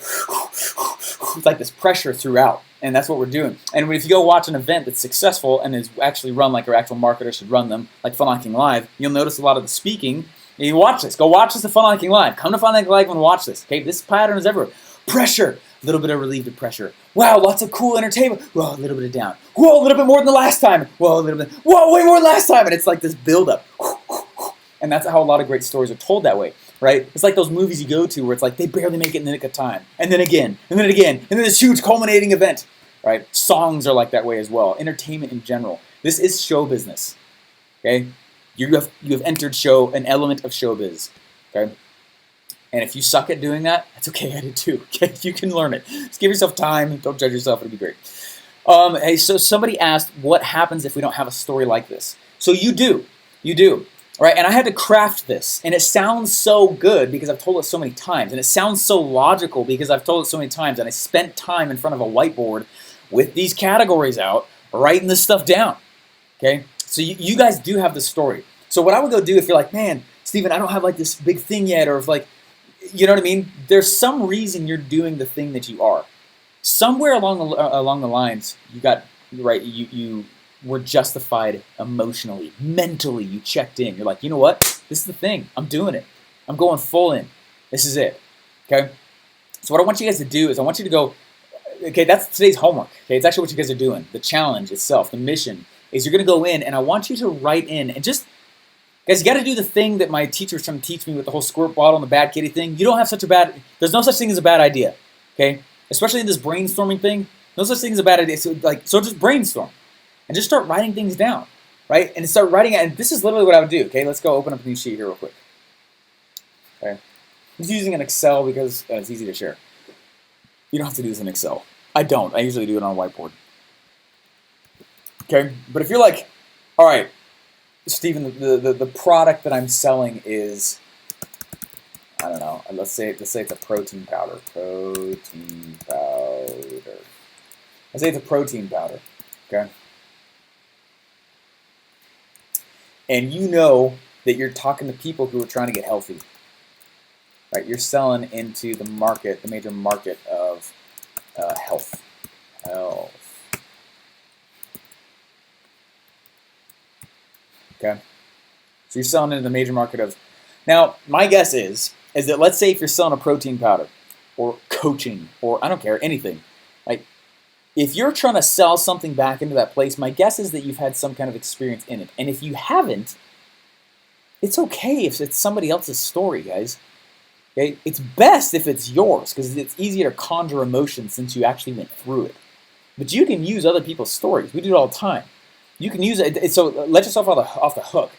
this pressure throughout. And that's what we're doing. And if you go watch an event that's successful and is actually run like our actual marketer should run them, like Funnel Hacking Live, you'll notice a lot of the speaking. You watch this. Go watch this at Funnel Hacking Live. Come to Funnel Hacking Live and watch this. Okay, this pattern is everywhere. Pressure. A little bit of relief to pressure. Wow, lots of cool entertainment. Whoa, a little bit of down. Whoa, a little bit more than the last time. Whoa, a little bit. Whoa, way more than last time. And it's like this buildup. And that's how a lot of great stories are told that way, right? It's like those movies you go to where it's like they barely make it in the nick of time. And then again, and then again, and then this huge culminating event, right? Songs are like that way as well. Entertainment in general. This is show business, okay? You have entered an element of showbiz, okay? And if you suck at doing that, that's okay, I did too. Okay, you can learn it. Just give yourself time. Don't judge yourself. It'll be great. Hey, so somebody asked, what happens if we don't have a story like this? So you do, right? And I had to craft this, and it sounds so good because I've told it so many times, and it sounds so logical because I've told it so many times, and I spent time in front of a whiteboard with these categories out, writing this stuff down, okay? So you guys do have the story. So what I would go do if you're like, man, Steven, I don't have like this big thing yet, or if like, you know what I mean? There's some reason you're doing the thing that you are. Somewhere along the lines, you got right. You were justified emotionally, mentally. You checked in. You're like, you know what? This is the thing. I'm doing it. I'm going full in. This is it. Okay. So what I want you guys to do is I want you to go. Okay, that's today's homework. Okay, it's actually what you guys are doing. The challenge itself, the mission, is you're going to go in, and I want you to write in and just. Guys, you got to do the thing that my teacher was trying to teach me with the whole squirt bottle and the bad kitty thing. You don't have such a bad. There's no such thing as a bad idea. Okay. Especially in this brainstorming thing, no such thing as a bad idea. So just brainstorm and just start writing things down, right? And start writing it. And this is literally what I would do. Okay, let's go open up a new sheet here real quick. Okay, I'm just using an Excel because it's easy to share. You don't have to do this in Excel. I don't. I usually do it on a whiteboard. Okay, but if you're like, all right, Steven, the product that I'm selling is. I don't know. Let's say it's a protein powder. Protein powder. Let's say it's a protein powder. Okay. And you know that you're talking to people who are trying to get healthy. Right? You're selling into the market, the major market of health. Okay. So you're selling into the major market of. Now, my guess is that let's say if you're selling a protein powder or coaching or I don't care, anything, like if you're trying to sell something back into that place, my guess is that you've had some kind of experience in it. And if you haven't, it's okay if it's somebody else's story, guys. Okay? It's best if it's yours because it's easier to conjure emotion since you actually went through it. But you can use other people's stories. We do it all the time. You can use it. So let yourself off the hook.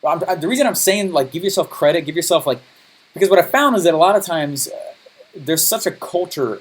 The reason I'm saying, like, give yourself credit, give yourself, like, because what I found is that a lot of times there's such a culture,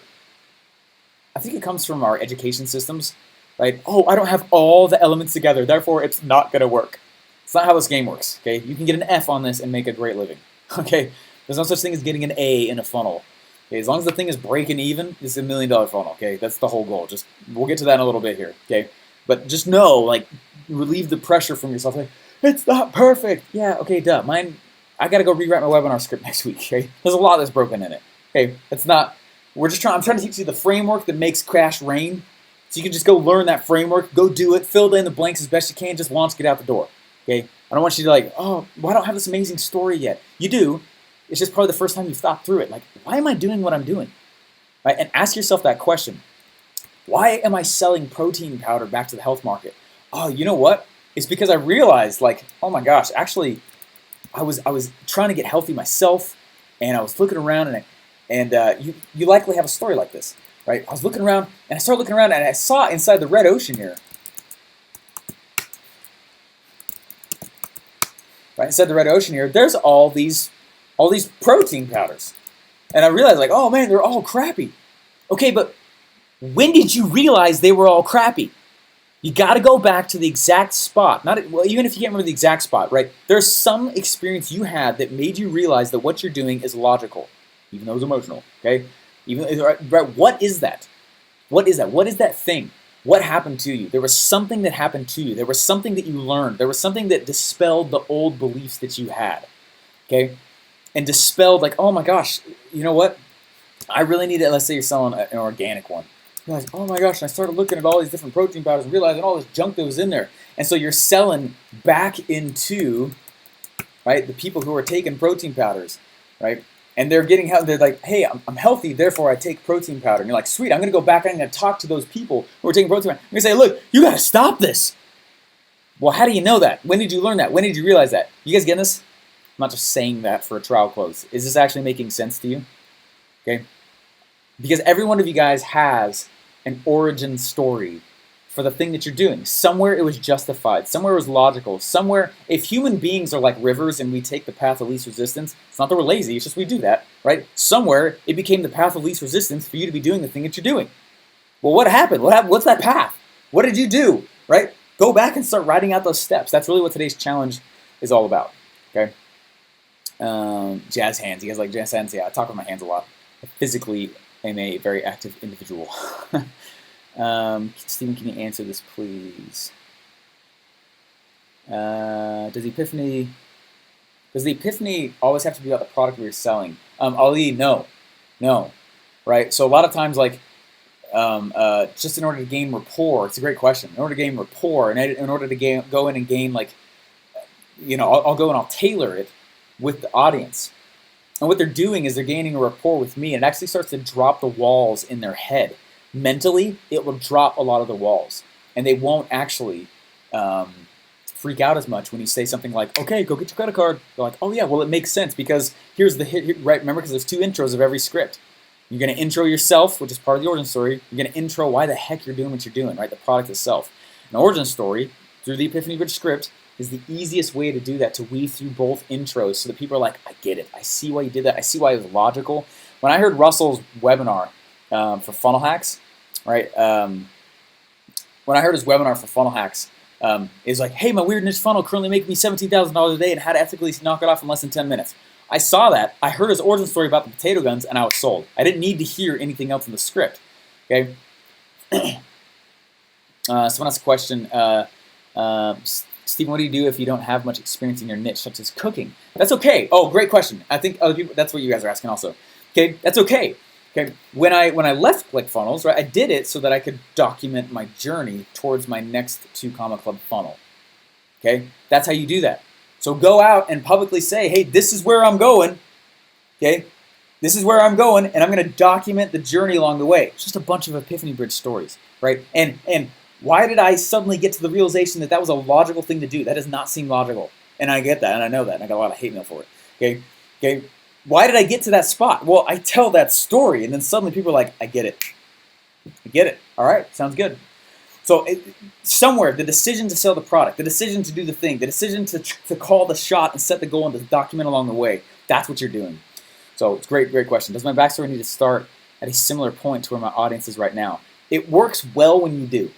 I think it comes from our education systems, right? Oh, I don't have all the elements together, therefore it's not going to work. It's not how this game works, okay? You can get an F on this and make a great living, okay? There's no such thing as getting an A in a funnel. Okay? As long as the thing is breaking even, it's $1 million funnel, okay? That's the whole goal. We'll get to that in a little bit here, okay? But just know, like, relieve the pressure from yourself, like, it's not perfect. Yeah, okay, duh. Mine, I got to go rewrite my webinar script next week, okay? There's a lot that's broken in it. Okay, it's not, I'm trying to teach you the framework that makes crash rain. So you can just go learn that framework, go do it, fill in the blanks as best you can, just launch, get out the door, okay? I don't want you to like, oh, well, I don't have this amazing story yet. You do. It's just probably the first time you've thought through it. Like, why am I doing what I'm doing? Right? And ask yourself that question. Why am I selling protein powder back to the health market? Oh, you know what? It's because I realized, like, oh my gosh, actually, I was trying to get healthy myself, and I was looking around, and you likely have a story like this, right? I was looking around, and I started looking around, and I saw inside the red ocean here, right? Inside the red ocean here, there's all these protein powders, and I realized, like, oh man, they're all crappy. Okay, but when did you realize they were all crappy? You got to go back to the exact spot. Even if you can't remember the exact spot, right? There's some experience you had that made you realize that what you're doing is logical, even though it's emotional. Okay, right? What is that? What is that? What is that thing? What happened to you? There was something that happened to you. There was something that you learned. There was something that dispelled the old beliefs that you had. Okay, and dispelled, like, oh my gosh, you know what? I really need it. Let's say you're selling an organic one. You're like, oh my gosh, and I started looking at all these different protein powders and realizing all this junk that was in there. And so you're selling back into, right, the people who are taking protein powders, right? And they're getting healthy. They're like, hey, I'm healthy, therefore I take protein powder. And you're like, sweet, I'm going to go back and I'm going to talk to those people who are taking protein powder. I'm going to say, look, you got to stop this. Well, how do you know that? When did you learn that? When did you realize that? You guys getting this? I'm not just saying that for a trial close. Is this actually making sense to you? Okay? Because every one of you guys has an origin story for the thing that you're doing. Somewhere it was justified. Somewhere it was logical. Somewhere, if human beings are like rivers and we take the path of least resistance, it's not that we're lazy, it's just we do that, right? Somewhere it became the path of least resistance for you to be doing the thing that you're doing. Well, what happened? What's that path? What did you do, right? Go back and start writing out those steps. That's really what today's challenge is all about, okay? Jazz hands. You guys like jazz hands? Yeah, I talk with my hands a lot. I physically am a very active individual. Stephen, can you answer this, please? Does the epiphany always have to be about the product we're selling? Ali, no, right? So a lot of times, like, just in order to gain rapport, it's a great question. In order to gain rapport, and in order to go in and gain, like, I'll go and I'll tailor it with the audience. And what they're doing is they're gaining a rapport with me, and it actually starts to drop the walls in their head. Mentally, it will drop a lot of the walls, and they won't actually freak out as much when you say something like, okay, go get your credit card. They're like, oh yeah, well, it makes sense because here's the hit, right? Remember, because there's 2 intros of every script. You're going to intro yourself, which is part of the origin story. You're going to intro why the heck you're doing what you're doing, right? The product itself. An origin story, through the Epiphany Bridge script, is the easiest way to do that, to weave through both intros so that people are like, I get it. I see why you did that. I see why it was logical. When I heard Russell's webinar for funnel hacks, right? When I heard his webinar for funnel hacks, is like, hey, my weird niche funnel currently making me $17,000 a day and how to ethically knock it off in less than 10 minutes. I saw that. I heard his origin story about the potato guns, and I was sold. I didn't need to hear anything else in the script. Okay. Someone asked a question. Stephen, what do you do if you don't have much experience in your niche, such as cooking? That's okay. Oh, great question. I think other people, that's what you guys are asking also. Okay, that's okay. Okay, when I left ClickFunnels, right, I did it so that I could document my journey towards my next 2 Comma Club funnel. Okay, that's how you do that. So go out and publicly say, hey, this is where I'm going. Okay, this is where I'm going, and I'm going to document the journey along the way. It's just a bunch of Epiphany Bridge stories, right? And why did I suddenly get to the realization that that was a logical thing to do? That does not seem logical, and I get that, and I know that, and I got a lot of hate mail for it. Okay. Why did I get to that spot? Well, I tell that story, and then suddenly people are like, I get it. I get it. All right, sounds good. So somewhere, the decision to sell the product, the decision to do the thing, the decision to call the shot and set the goal and to document along the way, that's what you're doing. So it's great question. Does my backstory need to start at a similar point to where my audience is right now? It works well when you do.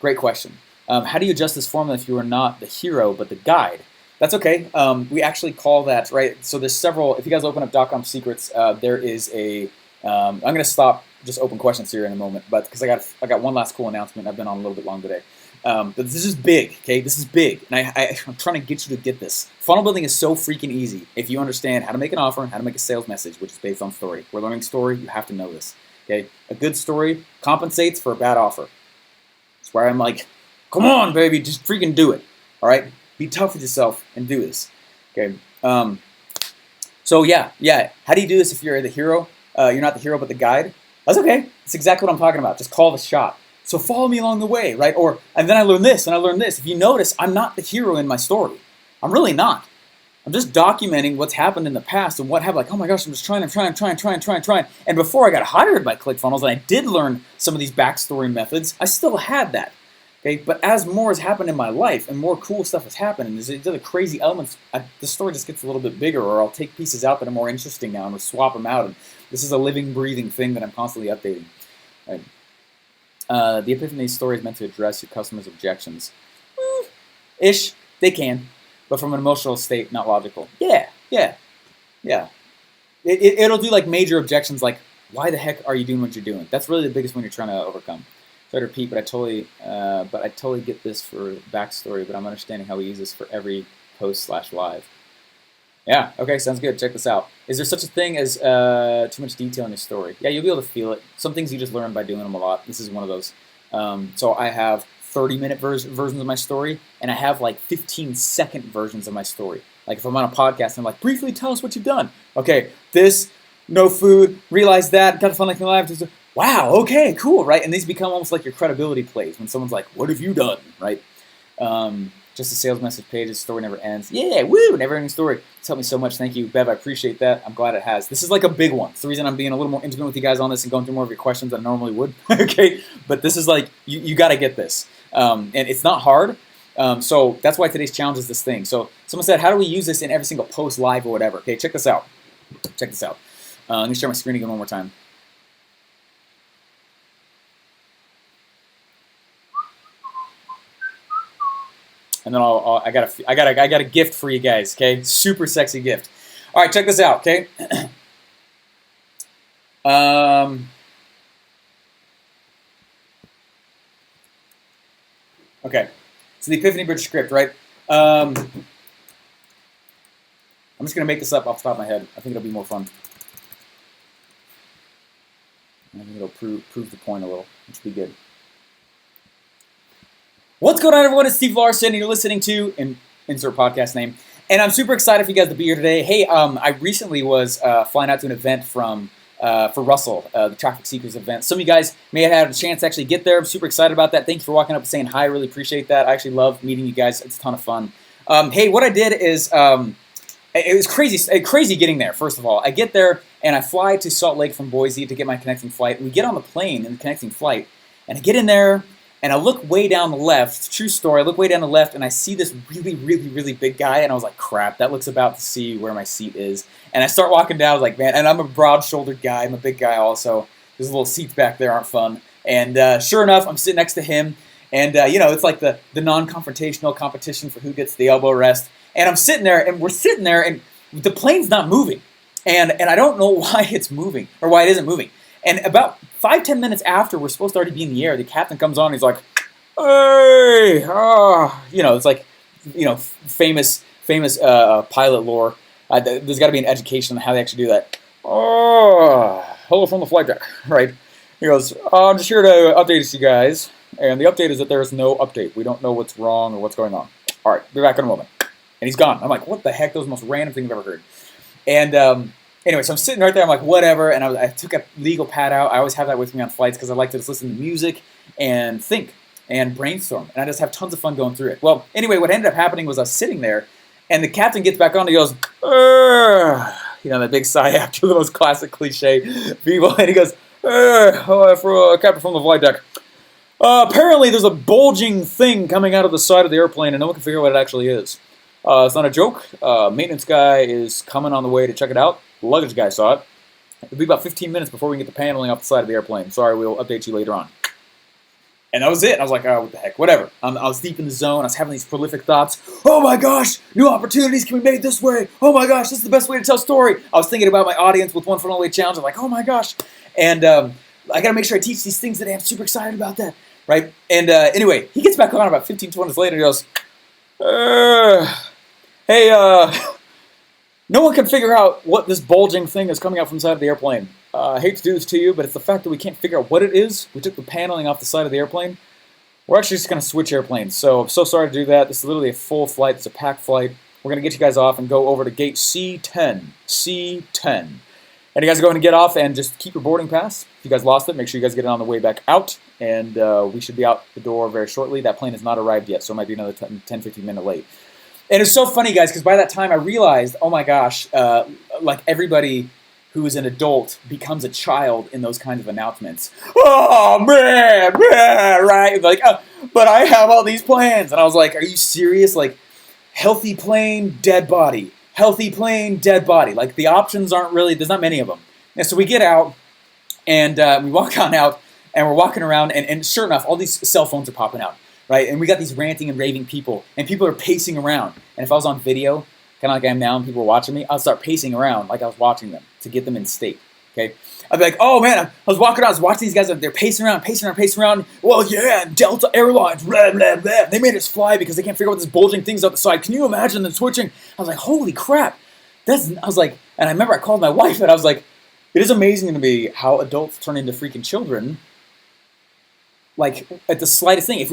Great question. How do you adjust this formula if you are not the hero but the guide? That's okay. We actually call that, right? So there's several. If you guys open up .com secrets, there is a. I'm going to stop just open questions here in a moment, but because I got one last cool announcement. I've been on a little bit long today. But this is big, okay? This is big, and I'm trying to get you to get this. Funnel building is so freaking easy if you understand how to make an offer and how to make a sales message, which is based on story. We're learning story. You have to know this, okay? A good story compensates for a bad offer. It's where I'm like, come on, baby, just freaking do it, all right? Be tough with yourself and do this. Okay. So yeah. How do you do this if you're the hero? You're not the hero, but the guide. That's okay. That's exactly what I'm talking about. Just call the shot. So follow me along the way, right? And then I learned this, and I learned this. If you notice, I'm not the hero in my story. I'm really not. I'm just documenting what's happened in the past and what happened. Like, oh my gosh, I'm just trying. And before I got hired by ClickFunnels, and I did learn some of these backstory methods, I still had that. Okay, but as more has happened in my life and more cool stuff has happened, and there's other crazy elements, the story just gets a little bit bigger, or I'll take pieces out that are more interesting now and we'll swap them out. And this is a living, breathing thing that I'm constantly updating. Right. The Epiphany story is meant to address your customers' objections. Ish, they can, but from an emotional state, not logical. Yeah. It'll do like major objections like, why the heck are you doing what you're doing? That's really the biggest one you're trying to overcome. So I repeat, but I totally get this for backstory, but I'm understanding how we use this for every post/live. Yeah, okay, sounds good. Check this out. Is there such a thing as too much detail in your story? Yeah, you'll be able to feel it. Some things you just learn by doing them a lot. This is one of those. So I have 30-minute versions of my story, and I have like 15-second versions of my story. Like if I'm on a podcast, I'm like, briefly tell us what you've done. Okay, this, no food, realize that, got to fun like live. Wow, okay, cool, right? And these become almost like your credibility plays when someone's like, what have you done, right? Just a sales message page, the story never ends. Yeah, woo, never ending story. It's helped me so much. Thank you, Bev. I appreciate that. I'm glad it has. This is like a big one. It's the reason I'm being a little more intimate with you guys on this and going through more of your questions than I normally would. Okay, but this is like, you got to get this. And it's not hard. So that's why today's challenge is this thing. So someone said, how do we use this in every single post, live, or whatever? Okay, check this out. Let me share my screen again one more time. then I got a gift for you guys. Okay, super sexy gift. All right, check this out. Okay. Okay, so the Epiphany Bridge script, right? I'm just going to make this up off the top of my head. I think it'll be more fun. I think it'll prove the point a little, which will be good. What's going on, everyone? It's Steve Larsen, and you're listening to insert podcast name. And I'm super excited for you guys to be here today. Hey, I recently was flying out to an event for Russell, the Traffic Seekers event. Some of you guys may have had a chance to actually get there. I'm super excited about that. Thanks for walking up and saying hi. I really appreciate that. I actually love meeting you guys. It's a ton of fun. Hey, what I did is it was crazy getting there, first of all. I get there, and I fly to Salt Lake from Boise to get my connecting flight. And we get on the plane in the connecting flight, and I get in there, and I look way down the left. True story. I look way down the left, and I see this really big guy, and I was like, crap, that looks about to see where my seat is. And I start walking down, I was like, man, and I'm a broad-shouldered guy. I'm a big guy also. There's little seats back there aren't fun. And sure enough, I'm sitting next to him, and it's like the non-confrontational competition for who gets the elbow rest. And I'm sitting there, and we're sitting there, and the plane's not moving. And I don't know why it's moving, or why it isn't moving. And about 5-10 minutes after we're supposed to already be in the air, the captain comes on, and he's like, hey, it's like, famous pilot lore. There's got to be an education on how they actually do that. Oh, hello from the flight deck, right? He goes, I'm just here to update you guys. And the update is that there is no update. We don't know what's wrong or what's going on. All right, be back in a moment. And he's gone. I'm like, what the heck? That was the most random thing I've ever heard. And anyway, so I'm sitting right there. I'm like, whatever. And I took a legal pad out. I always have that with me on flights because I like to just listen to music and think and brainstorm. And I just have tons of fun going through it. Well, anyway, what ended up happening was I was sitting there, and the captain gets back on and he goes, that big sigh after the most classic cliche people. And he goes, for captain from the flight deck. Apparently there's a bulging thing coming out of the side of the airplane, and no one can figure out what it actually is. It's not a joke. Maintenance guy is coming on the way to check it out. The luggage guy saw it. It'll be about 15 minutes before we can get the paneling off the side of the airplane. Sorry, we'll update you later on. And that was it. And I was like, oh, what the heck, whatever. I was deep in the zone. I was having these prolific thoughts. Oh my gosh, new opportunities can be made this way. Oh my gosh, this is the best way to tell a story. I was thinking about my audience with One Foot on the Way Challenge. I'm like, oh my gosh. And I got to make sure I teach these things today. I'm super excited about that. Right? And anyway, he gets back on about 15, 20 minutes later. He goes, hey, no one can figure out what this bulging thing is coming out from the side of the airplane. I hate to do this to you, but it's the fact that we can't figure out what it is. We took the paneling off the side of the airplane. We're actually just going to switch airplanes. So I'm so sorry to do that. This is literally a full flight. It's a packed flight. We're going to get you guys off and go over to gate C10. C10. And you guys are going to get off and just keep your boarding pass. If you guys lost it, make sure you guys get it on the way back out. And we should be out the door very shortly. That plane has not arrived yet, so it might be another 10, 15 minute late. And it's so funny, guys, because by that time I realized, oh my gosh, like everybody who is an adult becomes a child in those kinds of announcements. Oh, man, right? Like, but I have all these plans. And I was like, are you serious? Like, healthy plane, dead body. Healthy plane, dead body. Like, the options aren't really, there's not many of them. And so we get out, and we walk on out, and we're walking around, and sure enough, all these cell phones are popping out. Right, and we got these ranting and raving people, and people are pacing around. And if I was on video, kind of like I am now, and people were watching me, I'd start pacing around like I was watching them to get them in state. Okay, I'd be like, "Oh man, I was walking around, I was watching these guys. They're pacing around. Well, yeah, Delta Airlines, blah blah blah. They made us fly because they can't figure out what this bulging thing's out the side. Can you imagine them switching?" I was like, "Holy crap!" I was like, and I remember I called my wife, and I was like, "It is amazing to me how adults turn into freaking children." Like, at the slightest thing.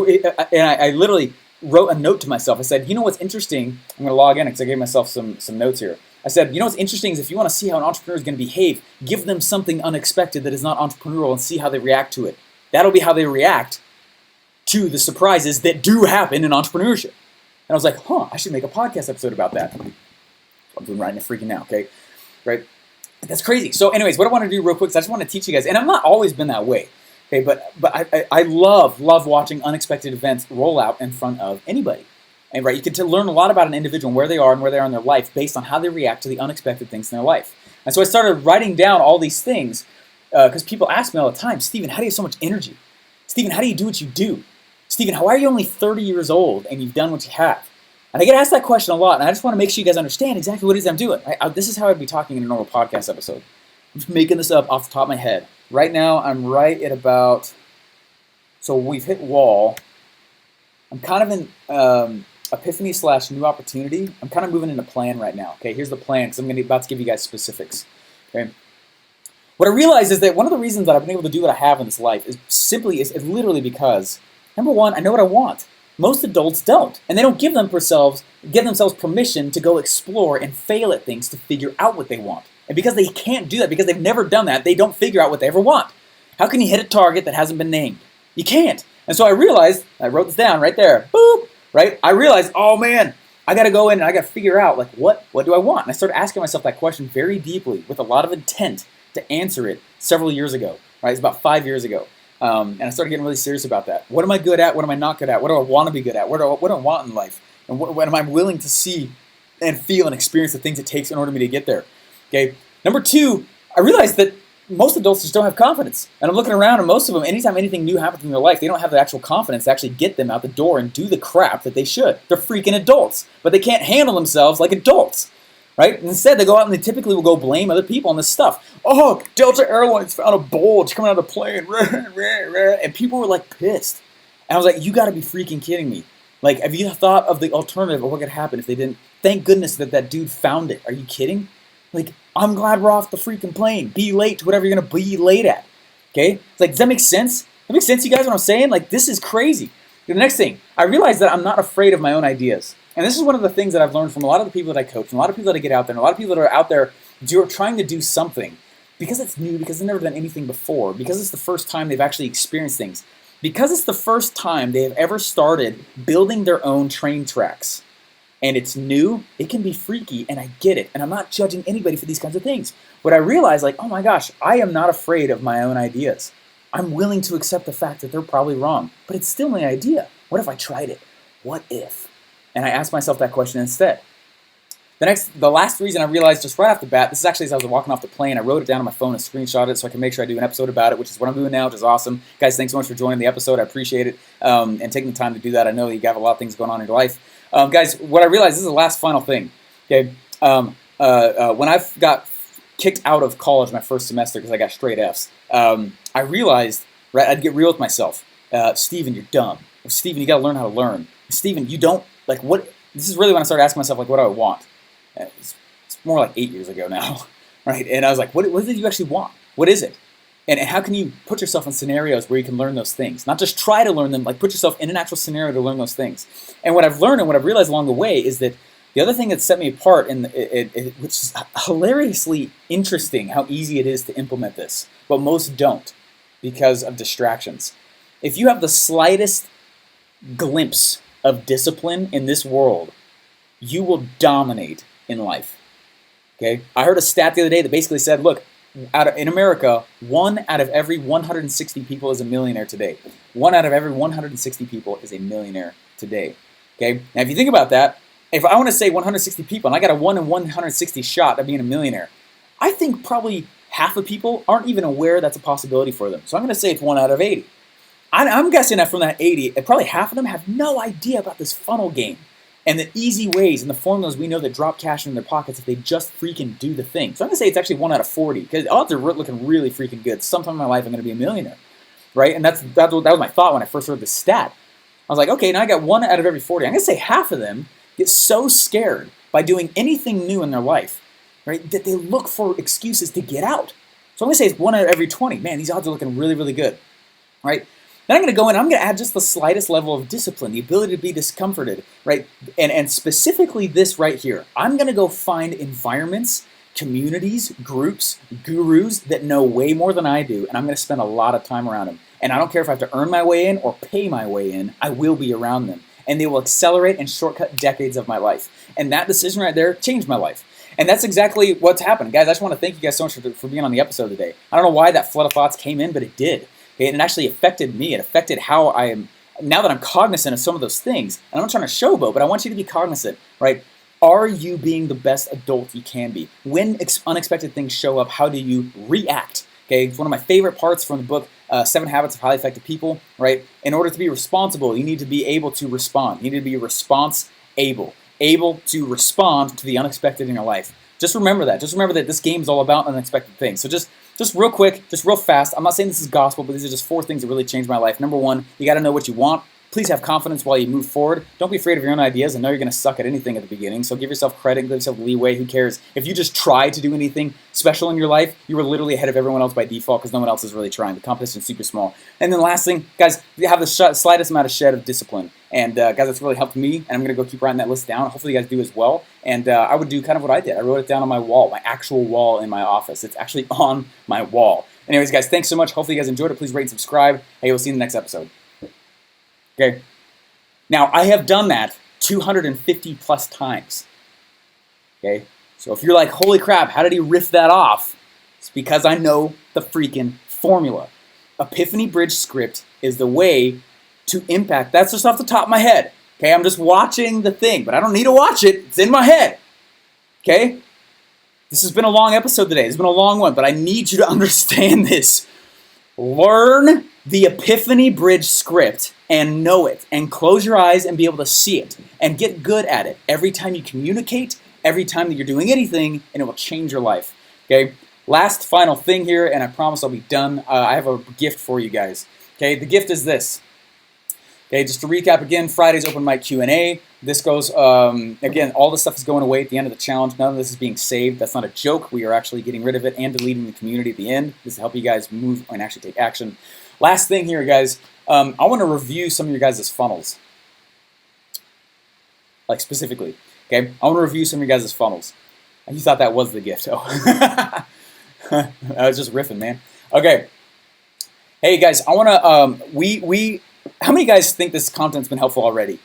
And I literally wrote a note to myself. I said, you know what's interesting? I'm going to log in because I gave myself some notes here. I said, you know what's interesting is if you want to see how an entrepreneur is going to behave, give them something unexpected that is not entrepreneurial and see how they react to it. That'll be how they react to the surprises that do happen in entrepreneurship. And I was like, I should make a podcast episode about that. I'm doing right now, freaking now, okay? Right? That's crazy. So anyways, what I want to do real quick is I just want to teach you guys, and I've not always been that way. Okay, but I love watching unexpected events roll out in front of anybody. And right, you get to learn a lot about an individual and where they are in their life based on how they react to the unexpected things in their life. And so I started writing down all these things because people ask me all the time, Stephen, how do you have so much energy? Stephen, how do you do what you do? Stephen, why are you only 30 years old and you've done what you have? And I get asked that question a lot, and I just want to make sure you guys understand exactly what it is I'm doing. This is how I'd be talking in a normal podcast episode. I'm just making this up off the top of my head. Right now, I'm right at about, so we've hit wall. I'm kind of in epiphany / new opportunity. I'm kind of moving into plan right now. Okay, here's the plan, because I'm about to give you guys specifics. Okay. What I realize is that one of the reasons that I've been able to do what I have in this life is literally because, number one, I know what I want. Most adults don't, and they don't give themselves permission to go explore and fail at things to figure out what they want. And because they can't do that, because they've never done that, they don't figure out what they ever want. How can you hit a target that hasn't been named? You can't. And so I realized, I wrote this down right there, boop, right? I realized, oh man, I got to go in and I got to figure out, like, what do I want? And I started asking myself that question very deeply with a lot of intent to answer it several years ago, right? It's about 5 years ago. And I started getting really serious about that. What am I good at? What am I not good at? What do I want to be good at? What do I want in life? And what am I willing to see and feel and experience the things it takes in order for me to get there? Okay. Number two, I realized that most adults just don't have confidence. And I'm looking around, and most of them, anytime anything new happens in their life, they don't have the actual confidence to actually get them out the door and do the crap that they should. They're freaking adults, but they can't handle themselves like adults. Right? And instead, they go out and they typically will go blame other people on this stuff. Oh, Delta Airlines found a bulge coming out of the plane. And people were like pissed. And I was like, you got to be freaking kidding me. Like, have you thought of the alternative of what could happen if they didn't? Thank goodness that dude found it. Are you kidding? Like, I'm glad we're off the freaking plane. Be late to whatever you're going to be late at. Okay? It's like, does that make sense? That makes sense, you guys, what I'm saying? Like, this is crazy. The next thing, I realized that I'm not afraid of my own ideas. And this is one of the things that I've learned from a lot of the people that I coach, and a lot of people that I get out there, and a lot of people that are out there trying to do something because it's new, because they've never done anything before, because it's the first time they've actually experienced things, because it's the first time they have ever started building their own train tracks. And it's new, it can be freaky, and I get it. And I'm not judging anybody for these kinds of things. But I realize, like, oh my gosh, I am not afraid of my own ideas. I'm willing to accept the fact that they're probably wrong, but it's still my idea. What if I tried it? What if? And I asked myself that question instead. The last reason I realized just right off the bat, this is actually as I was walking off the plane, I wrote it down on my phone and screenshot it so I can make sure I do an episode about it, which is what I'm doing now, which is awesome. Guys, thanks so much for joining the episode. I appreciate it, and taking the time to do that. I know you have a lot of things going on in your life. Guys, what I realized, this is the last final thing. Okay, when I got kicked out of college my first semester because I got straight Fs, I realized, right, I'd get real with myself. Steven, you're dumb. Steven, you got to learn how to learn. Steven, you don't, like, what, this is really when I started asking myself, like, what do I want? It's more like 8 years ago now, right? And I was like, what is it you actually want? What is it? And how can you put yourself in scenarios where you can learn those things? Not just try to learn them, like put yourself in an actual scenario to learn those things. And what I've learned and what I've realized along the way is that the other thing that set me apart, and which is hilariously interesting how easy it is to implement this, but most don't because of distractions. If you have the slightest glimpse of discipline in this world, you will dominate in life. Okay? I heard a stat the other day that basically said, look, in America, 1 out of every 160 people is a millionaire today. 1 out of every 160 people is a millionaire today. Okay? Now, if you think about that, if I want to say 160 people and I got a 1 in 160 shot of being a millionaire, I think probably half of people aren't even aware that's a possibility for them. So I'm going to say it's 1 out of 80. I'm guessing that from that 80, probably half of them have no idea about this funnel game and the easy ways and the formulas we know that drop cash in their pockets if they just freaking do the thing. So I'm going to say it's actually 1 out of 40 because odds are looking really freaking good. Sometime in my life I'm going to be a millionaire, right? And that was my thought when I first heard this stat. I was like, okay, now I got 1 out of every 40. I'm going to say half of them get so scared by doing anything new in their life, right, that they look for excuses to get out. So I'm going to say it's 1 out of every 20. Man, these odds are looking really, really good, right? Then I'm going to go in, I'm going to add just the slightest level of discipline, the ability to be discomforted, right? And specifically this right here. I'm going to go find environments, communities, groups, gurus that know way more than I do, and I'm going to spend a lot of time around them. And I don't care if I have to earn my way in or pay my way in, I will be around them. And they will accelerate and shortcut decades of my life. And that decision right there changed my life. And that's exactly what's happened. Guys, I just want to thank you guys so much for being on the episode today. I don't know why that flood of thoughts came in, but it did. Okay? And it actually affected me. It affected how I am, now that I'm cognizant of some of those things, and I'm not trying to showboat, but I want you to be cognizant, right? Are you being the best adult you can be? When unexpected things show up, how do you react? Okay, it's one of my favorite parts from the book, 7 Habits of Highly Effective People, right? In order to be responsible, you need to be able to respond. You need to be response-able. able to respond to the unexpected in your life. Just remember that. Just remember that this game is all about unexpected things. So just real quick, just real fast. I'm not saying this is gospel, but these are just 4 things that really changed my life. Number 1, you got to know what you want. Please have confidence while you move forward. Don't be afraid of your own ideas and know you're going to suck at anything at the beginning. So give yourself credit, give yourself leeway. Who cares? If you just try to do anything special in your life, you were literally ahead of everyone else by default because no one else is really trying. The competition's super small. And then last thing, guys, you have the slightest amount of shed of discipline. And guys, that's really helped me. And I'm going to go keep writing that list down. Hopefully you guys do as well. And I would do kind of what I did. I wrote it down on my wall, my actual wall in my office. It's actually on my wall. Anyways, guys, thanks so much. Hopefully you guys enjoyed it. Please rate and subscribe. Hey, we'll see you in the next episode. Okay. Now, I have done that 250 plus times, okay? So if you're like, holy crap, how did he riff that off? It's because I know the freaking formula. Epiphany Bridge script is the way to impact. That's just off the top of my head, okay? I'm just watching the thing, but I don't need to watch it. It's in my head, okay? This has been a long episode today. It's been a long one, but I need you to understand this. Learn the Epiphany Bridge script and know it, and close your eyes and be able to see it, and get good at it every time you communicate, every time that you're doing anything, and it will change your life, okay? Last final thing here, and I promise I'll be done. I have a gift for you guys, okay? The gift is this. Okay, just to recap again, Friday's open mic Q&A. This goes, again, all this stuff is going away at the end of the challenge. None of this is being saved. That's not a joke. We are actually getting rid of it and deleting the community at the end. This will help you guys move and actually take action. Last thing here, guys, I want to review some of your guys' funnels. Like, specifically, okay? I want to review some of your guys' funnels. You thought that was the gift. Oh. I was just riffing, man. Okay. Hey, guys, I want to, how many guys think this content's been helpful already?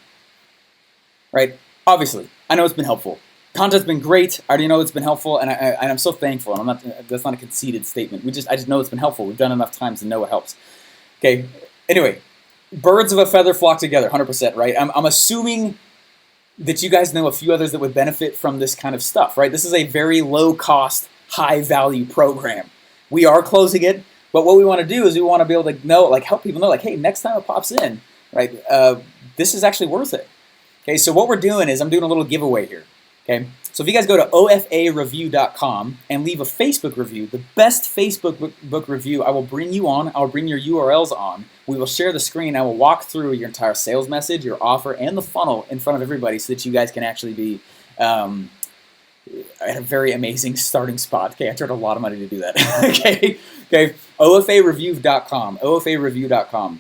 Right? Obviously, I know it's been helpful. Content's been great. I already know it's been helpful, and I'm so thankful. And that's not a conceited statement. I just know it's been helpful. We've done enough times to know it helps. Okay. Anyway, birds of a feather flock together, 100%. Right? I'm assuming that you guys know a few others that would benefit from this kind of stuff. Right? This is a very low cost, high value program. We are closing it. But what we want to do is we want to be able to know, like, help people know, like, hey, next time it pops in, right, this is actually worth it. Okay, so what we're doing is I'm doing a little giveaway here. Okay, so if you guys go to OFAWk2 and leave a Facebook review, the best Facebook book review, I will bring you on. I'll bring your URLs on. We will share the screen. I will walk through your entire sales message, your offer, and the funnel in front of everybody so that you guys can actually be at a very amazing starting spot. Okay, I turned a lot of money to do that. Okay, OFAWk2, OFAWk2.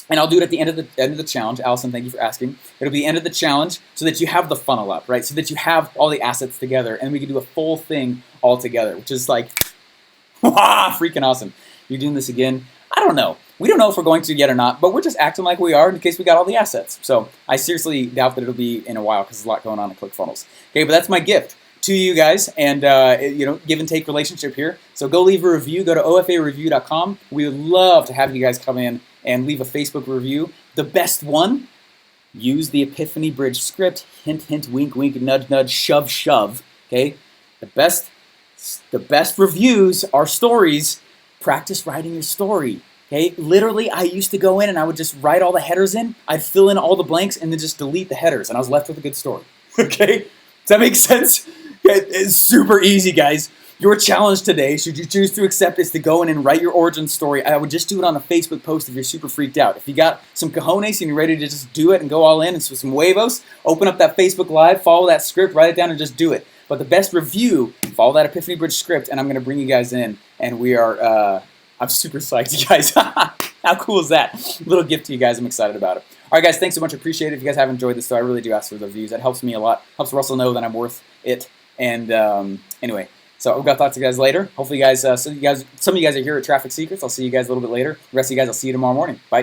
And I'll do it at the end of the challenge. Allison, thank you for asking. It'll be the end of the challenge so that you have the funnel up, right? So that you have all the assets together, and we can do a full thing all together, which is like, freaking awesome. You're doing this again? I don't know. We don't know if we're going to yet or not, but we're just acting like we are in case we got all the assets. So I seriously doubt that it'll be in a while because there's a lot going on in ClickFunnels. Okay, but that's my gift to you guys, and give and take relationship here. So go leave a review. Go to OFAReview.com. We would love to have you guys come in and leave a Facebook review. The best one, use the Epiphany Bridge script. Hint, hint, wink, wink, nudge, nudge, shove, shove. Okay, the best reviews are stories. Practice writing your story. Okay, literally, I used to go in and I would just write all the headers in. I'd fill in all the blanks and then just delete the headers, and I was left with a good story. Okay, does that make sense? It's super easy, guys. Your challenge today, should you choose to accept, is to go in and write your origin story. I would just do it on a Facebook post if you're super freaked out. If you got some cojones and you're ready to just do it and go all in and some huevos, open up that Facebook Live, follow that script, write it down, and just do it. But the best review, follow that Epiphany Bridge script, and I'm going to bring you guys in, and we are, I'm super psyched, you guys. How cool is that? Little gift to you guys. I'm excited about it. All right, guys, thanks so much. Appreciate it. If you guys have enjoyed this, though, I really do ask for the views. That helps me a lot. Helps Russell know that I'm worth it. And anyway, so I've got to talk to you guys later. Hopefully, you guys, some of you guys are here at Traffic Secrets. I'll see you guys a little bit later. The rest of you guys, I'll see you tomorrow morning. Bye.